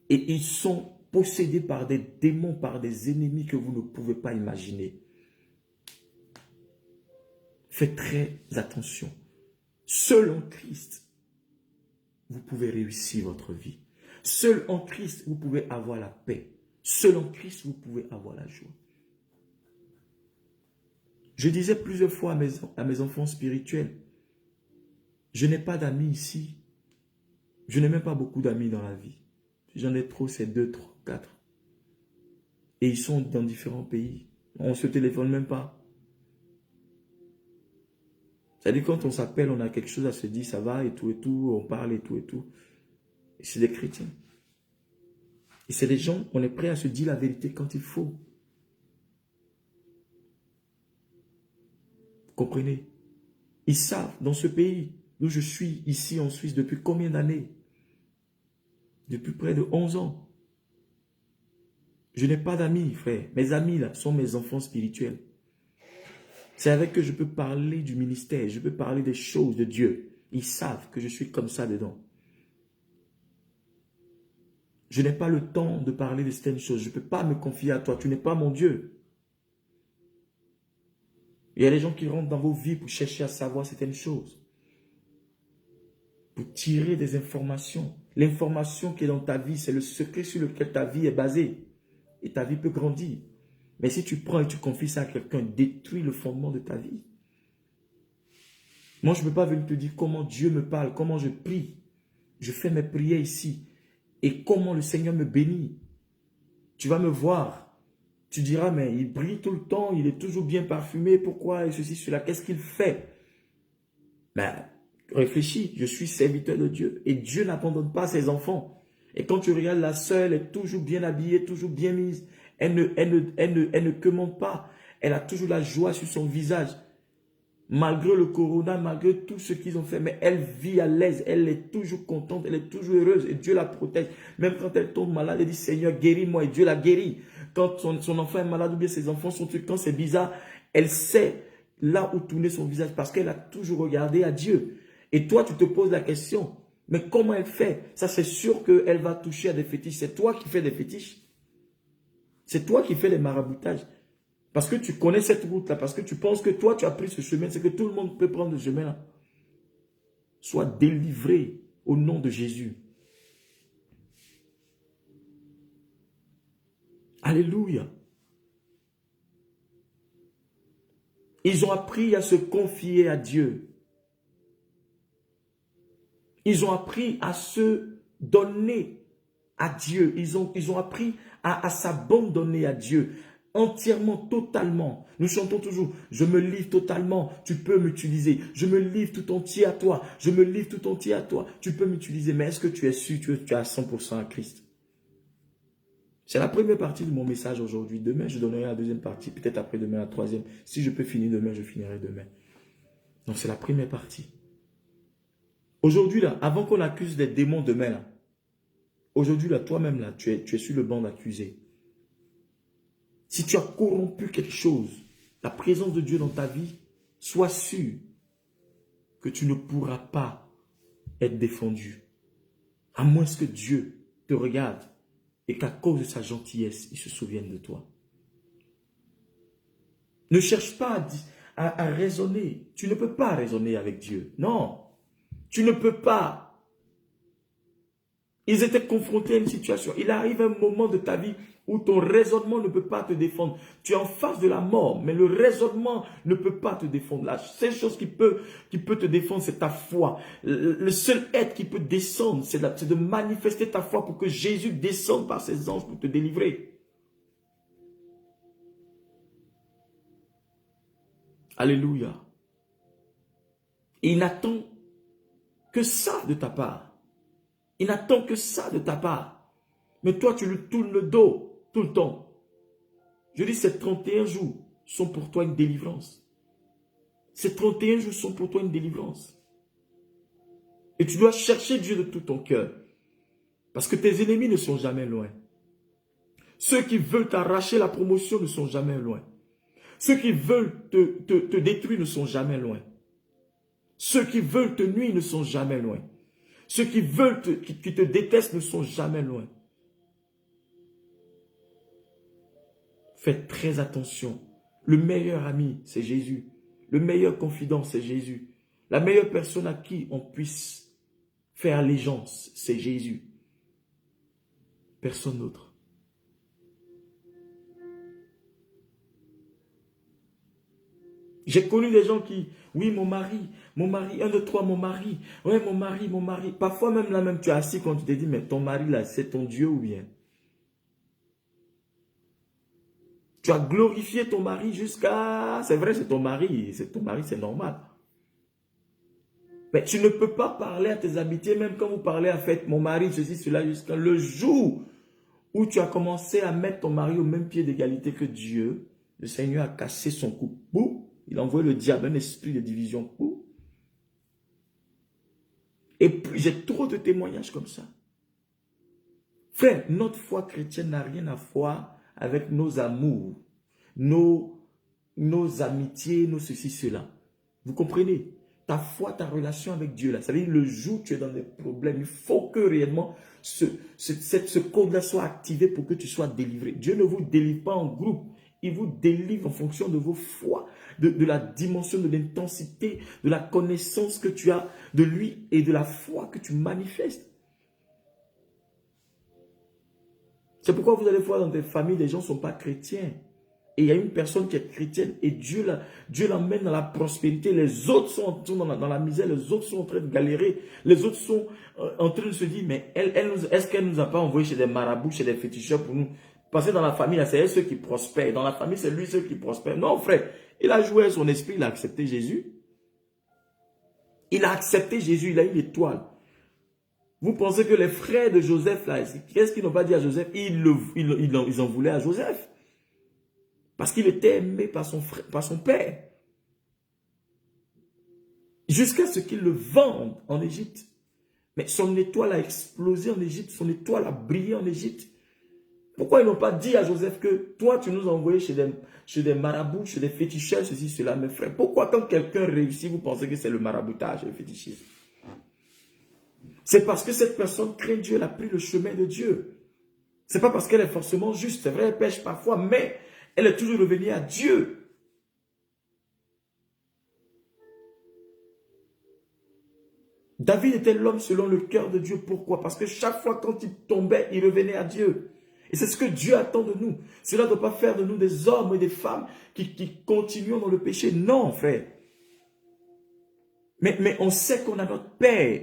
Speaker 1: et ils sont possédés par des démons, par des ennemis que vous ne pouvez pas imaginer. Faites très attention. Seul en Christ, vous pouvez réussir votre vie. Seul en Christ, vous pouvez avoir la paix. Seul en Christ, vous pouvez avoir la joie. Je disais plusieurs fois à mes enfants spirituels, je n'ai pas d'amis ici. Je n'ai même pas beaucoup d'amis dans la vie. J'en ai trop, c'est 2, 3, 4. Et ils sont dans différents pays. On ne se téléphone même pas. C'est-à-dire quand on s'appelle, on a quelque chose à se dire, ça va et tout, on parle et tout. Et c'est des chrétiens. Et c'est des gens, on est prêt à se dire la vérité quand il faut. Vous comprenez? Ils savent, dans ce pays où je suis, ici en Suisse, depuis combien d'années? Depuis près de 11 ans. Je n'ai pas d'amis, frère. Mes amis, là, sont mes enfants spirituels. C'est avec eux que je peux parler du ministère, je peux parler des choses de Dieu. Ils savent que je suis comme ça dedans. Je n'ai pas le temps de parler de certaines choses. Je ne peux pas me confier à toi. Tu n'es pas mon Dieu. Il y a des gens qui rentrent dans vos vies pour chercher à savoir certaines choses. Pour tirer des informations. L'information qui est dans ta vie, c'est le secret sur lequel ta vie est basée. Et ta vie peut grandir. Mais si tu prends et tu confies ça à quelqu'un, détruis le fondement de ta vie. Moi, je ne peux pas venir te dire comment Dieu me parle, comment je prie. Je fais mes prières ici. Et comment le Seigneur me bénit. Tu vas me voir. Tu diras, mais il brille tout le temps, il est toujours bien parfumé. Pourquoi? Et ceci, cela. Qu'est-ce qu'il fait? Ben, réfléchis. Je suis serviteur de Dieu. Et Dieu n'abandonne pas ses enfants. Et quand tu regardes la sœur, elle est toujours bien habillée, toujours bien mise. Elle ne commande pas. Elle a toujours la joie sur son visage. Malgré le corona, malgré tout ce qu'ils ont fait, mais elle vit à l'aise, elle est toujours contente, elle est toujours heureuse et Dieu la protège. Même quand elle tombe malade, elle dit Seigneur, guéris-moi et Dieu la guérit. Quand son enfant est malade ou bien ses enfants sont trucs, quand c'est bizarre, elle sait là où tourner son visage parce qu'elle a toujours regardé à Dieu. Et toi, tu te poses la question, mais comment elle fait? Ça, c'est sûr qu'elle va toucher à des fétiches. C'est toi qui fais des fétiches. C'est toi qui fais les maraboutages. Parce que tu connais cette route-là, parce que tu penses que toi, tu as pris ce chemin, c'est que tout le monde peut prendre ce chemin-là. Sois délivré au nom de Jésus. Alléluia. Ils ont appris à se confier à Dieu. Ils ont appris à se donner à Dieu. Ils ont appris à s'abandonner à Dieu. Entièrement, totalement. Nous chantons toujours, je me livre totalement, tu peux m'utiliser. Je me livre tout entier à toi. Je me livre tout entier à toi. Tu peux m'utiliser. Mais est-ce que tu es sûr que tu es à 100% à Christ? C'est la première partie de mon message aujourd'hui. Demain, je donnerai la deuxième partie. Peut-être après-demain, la troisième. Si je peux finir demain, je finirai demain. Donc, c'est la première partie. Aujourd'hui, là, avant qu'on accuse les démons demain, là, aujourd'hui, là, toi-même, là, tu es sur le banc d'accusés. Si tu as corrompu quelque chose, la présence de Dieu dans ta vie, sois sûr que tu ne pourras pas être défendu. À moins que Dieu te regarde et qu'à cause de sa gentillesse, il se souvienne de toi. Ne cherche pas à raisonner. Tu ne peux pas raisonner avec Dieu. Non, tu ne peux pas. Ils étaient confrontés à une situation. Il arrive un moment de ta vie où ton raisonnement ne peut pas te défendre. Tu es en face de la mort, mais le raisonnement ne peut pas te défendre. La seule chose qui peut te défendre, c'est ta foi. Le seul être qui peut descendre, c'est de manifester ta foi pour que Jésus descende par ses anges pour te délivrer. Alléluia. Et il n'attend que ça de ta part. Il n'attend que ça de ta part. Mais toi, tu lui tournes le dos tout le temps. Je dis, ces 31 jours sont pour toi une délivrance. Ces 31 jours sont pour toi une délivrance. Et tu dois chercher Dieu de tout ton cœur. Parce que tes ennemis ne sont jamais loin. Ceux qui veulent t'arracher la promotion ne sont jamais loin. Ceux qui veulent te détruire ne sont jamais loin. Ceux qui veulent te nuire ne sont jamais loin. Ceux qui veulent qui te détestent ne sont jamais loin. Faites très attention. Le meilleur ami, c'est Jésus. Le meilleur confident, c'est Jésus. La meilleure personne à qui on puisse faire allégeance, c'est Jésus. Personne d'autre. J'ai connu des gens qui, oui, mon mari, 1, 2, 3, mon mari, ouais, mon mari. Parfois même là même, tu es assis quand tu te dis, mais ton mari là, c'est ton Dieu ou bien? Tu as glorifié ton mari jusqu'à, c'est vrai, c'est ton mari, c'est normal. Mais tu ne peux pas parler à tes amitiés, même quand vous parlez à fait, mon mari, ceci, cela, jusqu'à le jour où tu as commencé à mettre ton mari au même pied d'égalité que Dieu, le Seigneur a cassé son couple. Il a envoyé le diable, un esprit de division. Et puis, j'ai trop de témoignages comme ça. Frère, notre foi chrétienne n'a rien à voir avec nos amours, nos amitiés, nos ceci, cela. Vous comprenez? Ta foi, ta relation avec Dieu, là, ça veut dire le jour où tu es dans des problèmes, il faut que réellement ce code-là soit activé pour que tu sois délivré. Dieu ne vous délivre pas en groupe. Il vous délivre en fonction de vos foi, de la dimension, de l'intensité, de la connaissance que tu as de lui et de la foi que tu manifestes. C'est pourquoi vous allez voir dans des familles, les gens ne sont pas chrétiens. Et il y a une personne qui est chrétienne et Dieu l'emmène dans la prospérité. Les autres sont dans la misère, les autres sont en train de galérer. Les autres sont en train de se dire, mais est-ce qu'elle ne nous a pas envoyé chez des marabouts, chez des féticheurs pour nous? Parce que dans la famille, c'est elle ceux qui prospèrent. Dans la famille, c'est lui ceux qui prospèrent. Non, frère, il a joué son esprit, il a accepté Jésus. Il a accepté Jésus, il a eu l'étoile. Vous pensez que les frères de Joseph, là, qu'est-ce qu'ils n'ont pas dit à Joseph? Ils en voulaient à Joseph. Parce qu'il était aimé par son père. Jusqu'à ce qu'il le vende en Égypte. Mais son étoile a explosé en Égypte, son étoile a brillé en Égypte. Pourquoi ils n'ont pas dit à Joseph que toi, tu nous as envoyés chez des marabouts, chez des féticheurs, ceci, cela, mes frères? Pourquoi quand quelqu'un réussit, vous pensez que c'est le maraboutage, le fétichisme? C'est parce que cette personne craint Dieu, elle a pris le chemin de Dieu. C'est pas parce qu'elle est forcément juste. C'est vrai, elle pêche parfois, mais elle est toujours revenue à Dieu. David était l'homme selon le cœur de Dieu. Pourquoi? Parce que chaque fois quand il tombait, il revenait à Dieu. Et c'est ce que Dieu attend de nous. Cela ne doit pas faire de nous des hommes et des femmes qui continuent dans le péché. Non, frère. Mais on sait qu'on a notre Père.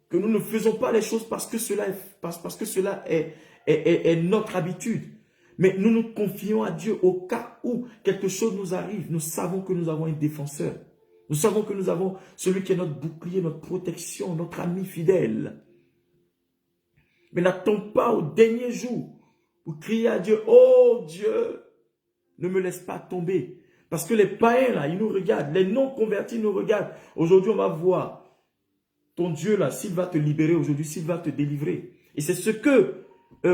Speaker 1: Que nous ne faisons pas les choses parce que cela est notre habitude. Mais nous nous confions à Dieu au cas où quelque chose nous arrive. Nous savons que nous avons un défenseur. Nous savons que nous avons celui qui est notre bouclier, notre protection, notre ami fidèle. Mais n'attends pas au dernier jour pour crier à Dieu, oh Dieu, ne me laisse pas tomber. Parce que les païens là, ils nous regardent, les non-convertis nous regardent. Aujourd'hui, on va voir ton Dieu là, s'il va te libérer aujourd'hui, s'il va te délivrer. Et c'est ce que,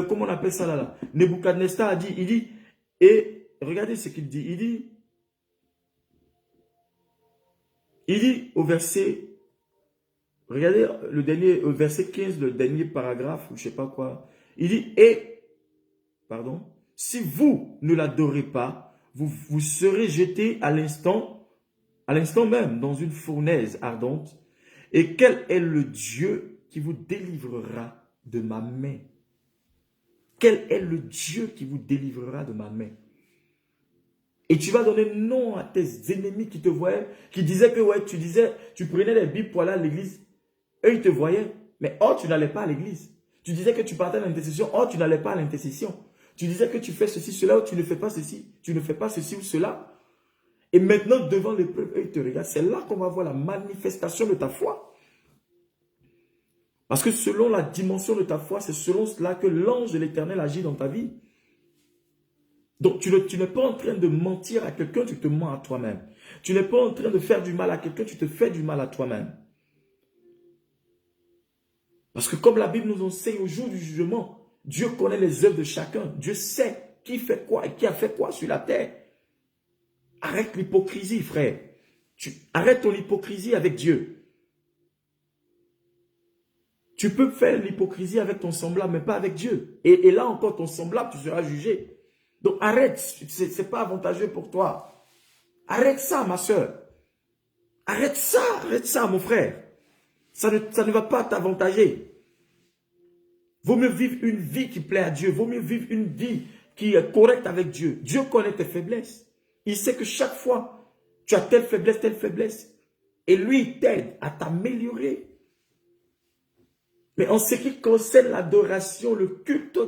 Speaker 1: comment on appelle ça là, Nebuchadnezzar a dit, il dit, et regardez ce qu'il dit, il dit au verset, regardez le dernier, au verset 15, le dernier paragraphe, ou je sais pas quoi, il dit, si vous ne l'adorez pas, vous serez jeté à l'instant même dans une fournaise ardente. Et quel est le Dieu qui vous délivrera de ma main? Quel est le Dieu qui vous délivrera de ma main? Et tu vas donner nom à tes ennemis qui te voyaient, qui disaient que ouais, tu prenais les Bibles pour aller à l'église. Eux, ils te voyaient. Mais oh, tu n'allais pas à l'église. Tu disais que tu partais à l'intercession. Oh, tu n'allais pas à l'intercession. Tu disais que tu fais ceci, cela, ou tu ne fais pas ceci. Tu ne fais pas ceci ou cela. Et maintenant, devant l'épreuve, eux, ils te regardent. C'est là qu'on va voir la manifestation de ta foi. Parce que selon la dimension de ta foi, c'est selon cela que l'ange de l'Éternel agit dans ta vie. Donc, tu n'es pas en train de mentir à quelqu'un, tu te mens à toi-même. Tu n'es pas en train de faire du mal à quelqu'un, tu te fais du mal à toi-même. Parce que comme la Bible nous enseigne au jour du jugement, Dieu connaît les œuvres de chacun. Dieu sait qui fait quoi et qui a fait quoi sur la terre. Arrête l'hypocrisie, frère. Arrête ton hypocrisie avec Dieu. Tu peux faire l'hypocrisie avec ton semblable, mais pas avec Dieu. Et là encore, ton semblable, tu seras jugé. Donc arrête, ce n'est pas avantageux pour toi. Arrête ça, ma soeur. Arrête ça, mon frère. Ça ne va pas t'avantager. Vaut mieux vivre une vie qui plaît à Dieu. Vaut mieux vivre une vie qui est correcte avec Dieu. Dieu connaît tes faiblesses. Il sait que chaque fois, tu as telle faiblesse. Et lui, il t'aide à t'améliorer. Mais en ce qui concerne l'adoration, le culte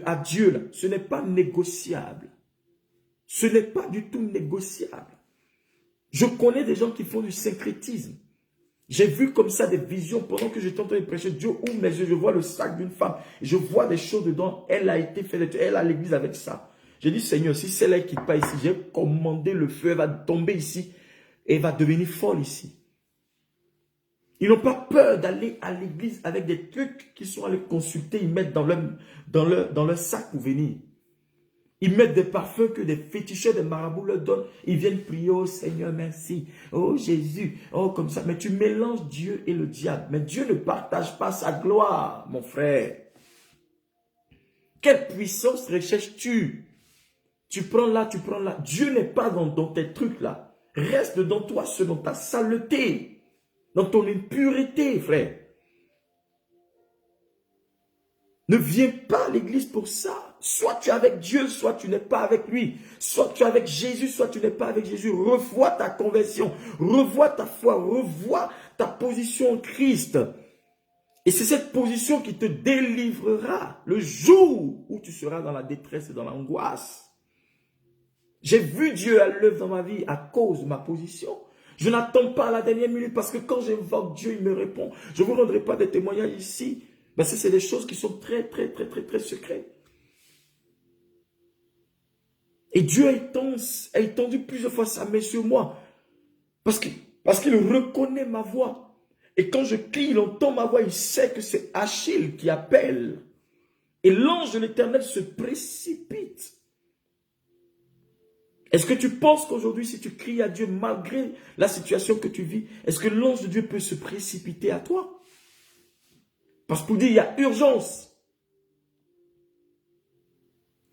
Speaker 1: à Dieu, là, ce n'est pas négociable. Ce n'est pas du tout négociable. Je connais des gens qui font du syncrétisme. J'ai vu comme ça des visions pendant que j'étais en train de prêcher. Dieu ouvre mes yeux, je vois le sac d'une femme. Je vois des choses dedans. Elle a été faite, elle a l'église avec ça. J'ai dit, Seigneur, si c'est elle qui n'est pas ici, j'ai commandé le feu, elle va tomber ici et elle va devenir folle ici. Ils n'ont pas peur d'aller à l'église avec des trucs qu'ils sont allés consulter, ils mettent dans leur sac pour venir. Ils mettent des parfums que des féticheurs, des marabouts leur donnent. Ils viennent prier, oh Seigneur, merci. Oh Jésus, oh comme ça. Mais tu mélanges Dieu et le diable. Mais Dieu ne partage pas sa gloire, mon frère. Quelle puissance recherches-tu? Tu prends là, tu prends là. Dieu n'est pas dans tes trucs là. Reste dans toi, selon ta saleté. Dans ton impureté, frère. Ne viens pas à l'église pour ça. Soit tu es avec Dieu, soit tu n'es pas avec lui. Soit tu es avec Jésus, soit tu n'es pas avec Jésus. Revois ta conversion. Revois ta foi. Revois ta position en Christ. Et c'est cette position qui te délivrera le jour où tu seras dans la détresse et dans l'angoisse. J'ai vu Dieu à l'œuvre dans ma vie à cause de ma position. Je n'attends pas à la dernière minute parce que quand j'invoque Dieu, il me répond. Je ne vous rendrai pas des témoignages ici. Mais c'est des choses qui sont très secrètes. Et Dieu a étendu plusieurs fois sa main sur moi. Parce qu'il reconnaît ma voix. Et quand je crie, il entend ma voix. Il sait que c'est Achille qui appelle. Et l'ange de l'Éternel se précipite. Est-ce que tu penses qu'aujourd'hui, si tu cries à Dieu malgré la situation que tu vis, est-ce que l'ange de Dieu peut se précipiter à toi? Parce que pour dire, il y a urgence.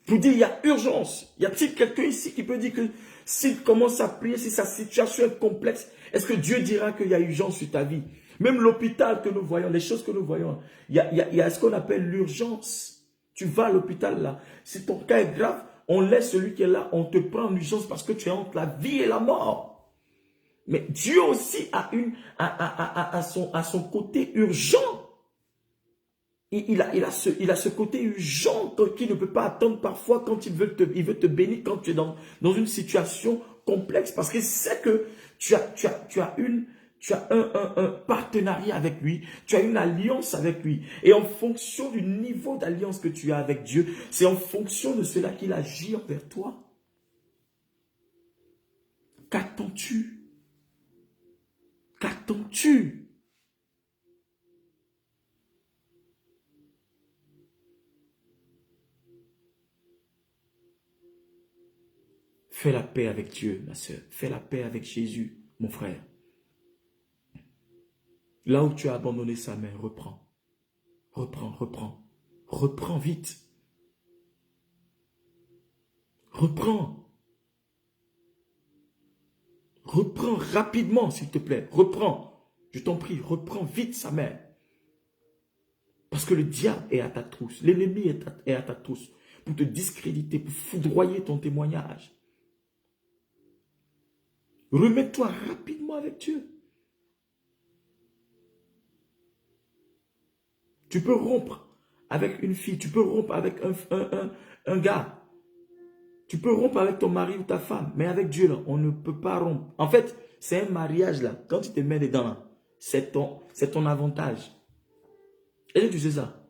Speaker 1: Pour dire, il y a urgence. Y a-t-il quelqu'un ici qui peut dire que s'il commence à prier, si sa situation est complexe, est-ce que Dieu dira qu'il y a urgence sur ta vie? Même l'hôpital que nous voyons, les choses que nous voyons, il y a ce qu'on appelle l'urgence. Tu vas à l'hôpital là. Si ton cas est grave, on laisse celui qui est là, on te prend en urgence parce que tu es entre la vie et la mort. Mais Dieu aussi a son côté urgent. Il a ce côté urgent qui ne peut pas attendre parfois quand il veut te bénir, quand tu es dans une situation complexe. Parce qu'il sait que tu as un partenariat avec lui, tu as une alliance avec lui. Et en fonction du niveau d'alliance que tu as avec Dieu, c'est en fonction de cela qu'il agit envers toi. Qu'attends-tu? Qu'attends-tu? Fais la paix avec Dieu, ma soeur. Fais la paix avec Jésus, mon frère. Là où tu as abandonné sa main, reprends. Reprends vite. Reprends rapidement, s'il te plaît. Reprends. Je t'en prie, reprends vite sa main. Parce que le diable est à ta trousse. L'ennemi est à ta trousse. Pour te discréditer, pour foudroyer ton témoignage. Remets-toi rapidement avec Dieu. Tu peux rompre avec une fille. Tu peux rompre avec un gars. Tu peux rompre avec ton mari ou ta femme. Mais avec Dieu, là, on ne peut pas rompre. En fait, c'est un mariage, là. Quand tu te mets dedans, là, c'est ton avantage. Est-ce que tu sais ça?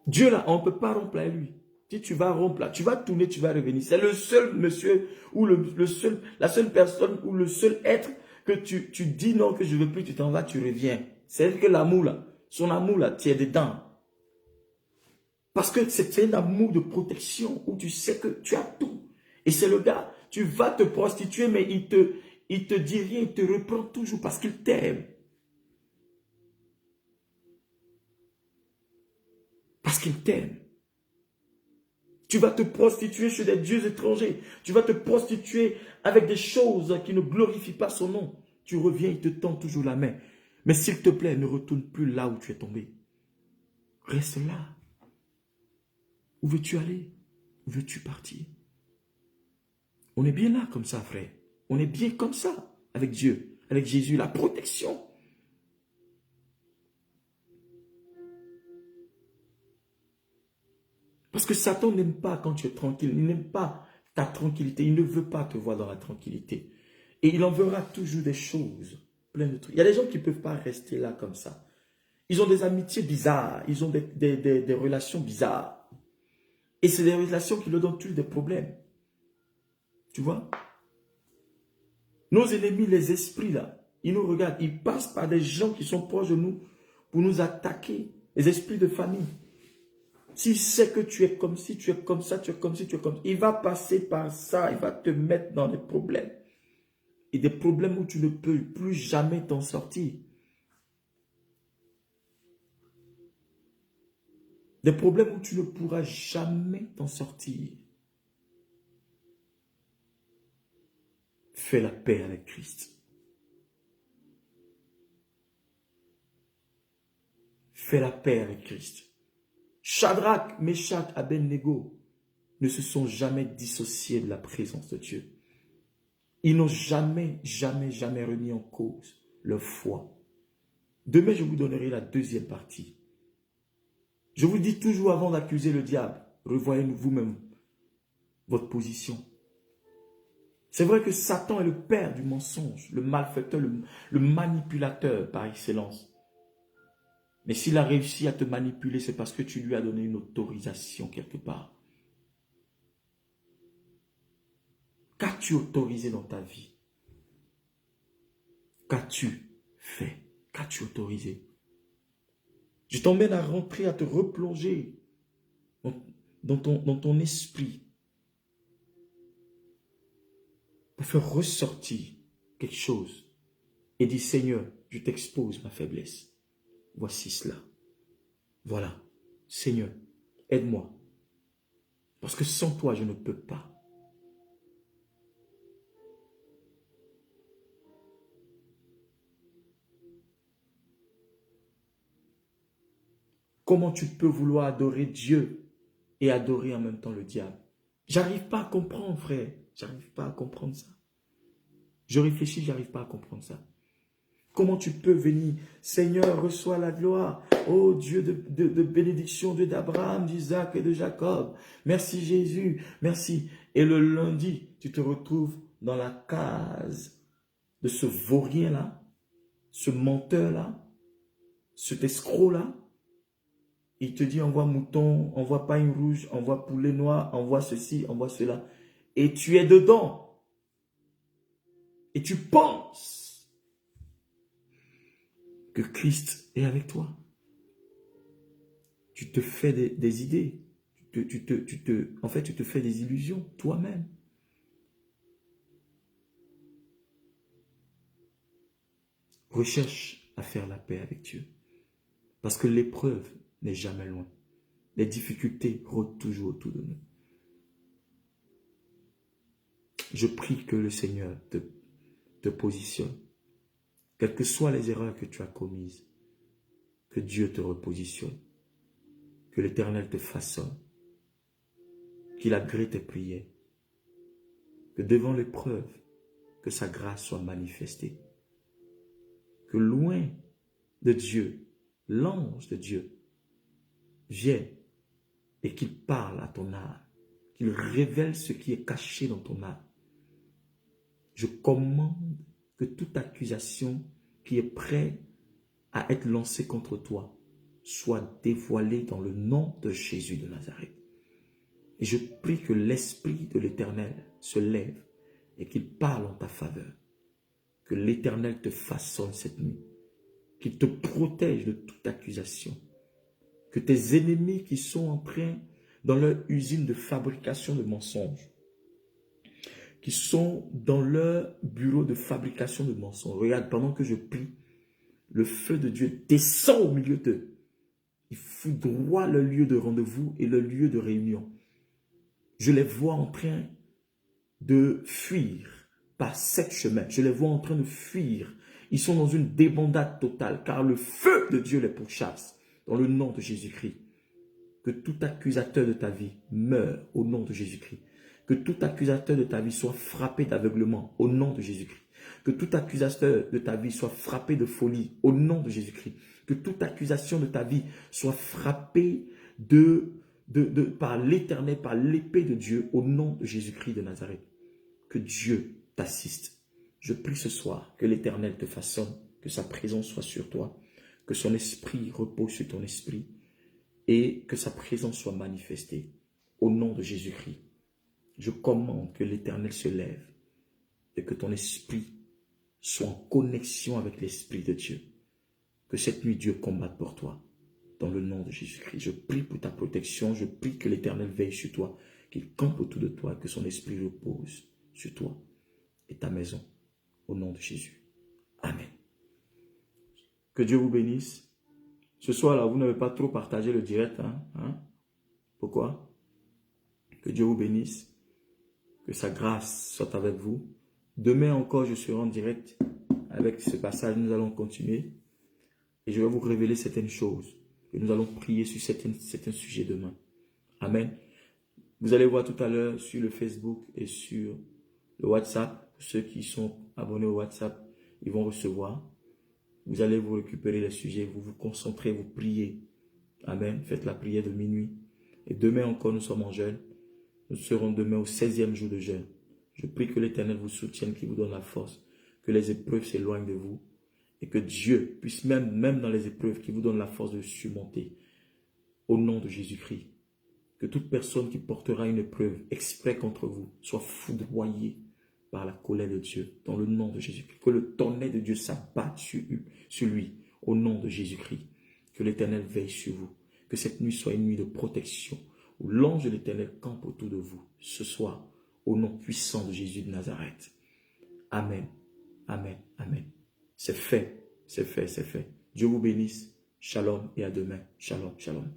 Speaker 1: Dieu, là, on ne peut pas rompre avec lui. Si tu vas rompre, là, tu vas tourner, tu vas revenir. C'est le seul monsieur ou la seule personne ou le seul être que tu dis non, que je ne veux plus, tu t'en vas, tu reviens. C'est que l'amour, là, son amour, là, tu es dedans. Parce que c'est un amour de protection où tu sais que tu as tout. Et c'est le gars, tu vas te prostituer, mais il te dit rien, il te reprend toujours parce qu'il t'aime. Parce qu'il t'aime. Tu vas te prostituer chez des dieux étrangers. Tu vas te prostituer avec des choses qui ne glorifient pas son nom. Tu reviens, il te tend toujours la main. Mais s'il te plaît, ne retourne plus là où tu es tombé. Reste là. Où veux-tu aller? Où veux-tu partir? On est bien là comme ça, frère. On est bien comme ça avec Dieu, avec Jésus, la protection. Parce que Satan n'aime pas quand tu es tranquille. Il n'aime pas ta tranquillité. Il ne veut pas te voir dans la tranquillité. Et il en verra toujours des choses, plein de trucs. Il y a des gens qui ne peuvent pas rester là comme ça. Ils ont des amitiés bizarres. Ils ont des relations bizarres. Et c'est des relations qui leur donnent toujours des problèmes. Tu vois? Nos ennemis, les esprits là, ils nous regardent. Ils passent par des gens qui sont proches de nous pour nous attaquer. Les esprits de famille. S'il sait que tu es comme ci, tu es comme ça, tu es comme ci, tu es comme ça, il va passer par ça, il va te mettre dans des problèmes. Et des problèmes où tu ne peux plus jamais t'en sortir. Des problèmes où tu ne pourras jamais t'en sortir. Fais la paix avec Christ. Fais la paix avec Christ. Shadrach, Meshach, Abednego ne se sont jamais dissociés de la présence de Dieu. Ils n'ont jamais, jamais, jamais remis en cause leur foi. Demain, je vous donnerai la deuxième partie. Je vous dis toujours avant d'accuser le diable, revoyez vous-même votre position. C'est vrai que Satan est le père du mensonge, le malfaiteur, le manipulateur par excellence. Mais s'il a réussi à te manipuler, c'est parce que tu lui as donné une autorisation quelque part. Qu'as-tu autorisé dans ta vie? Qu'as-tu fait? Qu'as-tu autorisé? Je t'emmène à rentrer, à te replonger dans ton esprit pour faire ressortir quelque chose et dire, Seigneur, je t'expose ma faiblesse. Voici cela. Voilà. Seigneur, aide-moi. Parce que sans toi, je ne peux pas. Comment tu peux vouloir adorer Dieu et adorer en même temps le diable? J'arrive pas à comprendre, frère. J'arrive pas à comprendre ça. Je réfléchis, j'arrive pas à comprendre ça. Comment tu peux venir, Seigneur, reçois la gloire. Oh Dieu de bénédiction, Dieu d'Abraham, d'Isaac et de Jacob. Merci Jésus, merci. Et le lundi, tu te retrouves dans la case de ce vaurien-là, ce menteur-là, cet escroc-là. Il te dit, envoie mouton, envoie pain rouge, envoie poulet noir, envoie ceci, envoie cela. Et tu es dedans. Et tu penses que Christ est avec toi. Tu te fais des idées. En fait, tu te fais des illusions toi-même. Recherche à faire la paix avec Dieu. Parce que l'épreuve n'est jamais loin. Les difficultés rôdent toujours autour de nous. Je prie que le Seigneur te positionne Quelles que soient les erreurs que tu as commises, que Dieu te repositionne, que l'Éternel te façonne, qu'il agrée tes prières, que devant l'épreuve, que sa grâce soit manifestée, que loin de Dieu, l'ange de Dieu vienne et qu'il parle à ton âme, qu'il révèle ce qui est caché dans ton âme. Je commande que toute accusation qui est prête à être lancée contre toi soit dévoilée dans le nom de Jésus de Nazareth. Et je prie que l'Esprit de l'Éternel se lève et qu'il parle en ta faveur. Que l'Éternel te façonne cette nuit. Qu'il te protège de toute accusation. Que tes ennemis qui sont en train, dans leur usine de fabrication de mensonges, qui sont dans leur bureau de fabrication de mensonges, regarde, pendant que je prie, le feu de Dieu descend au milieu d'eux. Il foudroie le lieu de rendez-vous et le lieu de réunion. Je les vois en train de fuir par 7 chemins. Je les vois en train de fuir. Ils sont dans une débandade totale, car le feu de Dieu les pourchasse. Dans le nom de Jésus-Christ. Que tout accusateur de ta vie meure au nom de Jésus-Christ. Que tout accusateur de ta vie soit frappé d'aveuglement au nom de Jésus-Christ. Que tout accusateur de ta vie soit frappé de folie au nom de Jésus-Christ. Que toute accusation de ta vie soit frappée par l'Éternel, par l'épée de Dieu au nom de Jésus-Christ de Nazareth. Que Dieu t'assiste. Je prie ce soir que l'Éternel te façonne, que sa présence soit sur toi, que son esprit repose sur ton esprit et que sa présence soit manifestée au nom de Jésus-Christ. Je commande que l'Éternel se lève et que ton esprit soit en connexion avec l'Esprit de Dieu. Que cette nuit Dieu combatte pour toi dans le nom de Jésus-Christ. Je prie pour ta protection, je prie que l'Éternel veille sur toi, qu'il campe autour de toi, que son esprit repose sur toi et ta maison au nom de Jésus. Amen. Que Dieu vous bénisse. Ce soir-là, vous n'avez pas trop partagé le direct. Pourquoi? Que Dieu vous bénisse. Que sa grâce soit avec vous. Demain encore, je serai en direct avec ce passage. Nous allons continuer. Et je vais vous révéler certaines choses. Et nous allons prier sur certains sujets demain. Amen. Vous allez voir tout à l'heure sur le Facebook et sur le WhatsApp. Ceux qui sont abonnés au WhatsApp, ils vont recevoir. Vous allez vous récupérer les sujets, vous vous concentrez, vous priez. Amen. Faites la prière de minuit. Et demain encore, nous sommes en jeûne. Nous serons demain au 16e jour de jeûne. Je prie que l'Éternel vous soutienne, qu'il vous donne la force, que les épreuves s'éloignent de vous et que Dieu puisse même dans les épreuves, qu'il vous donne la force de surmonter. Au nom de Jésus-Christ. Que toute personne qui portera une épreuve exprès contre vous soit foudroyée par la colère de Dieu, dans le nom de Jésus-Christ. Que le tonnerre de Dieu s'abatte sur lui, au nom de Jésus-Christ. Que l'Éternel veille sur vous. Que cette nuit soit une nuit de protection, où l'ange de l'Éternel campe autour de vous, ce soir, au nom puissant de Jésus de Nazareth. Amen, amen, amen. C'est fait, c'est fait, c'est fait. Dieu vous bénisse. Shalom et à demain. Shalom, shalom.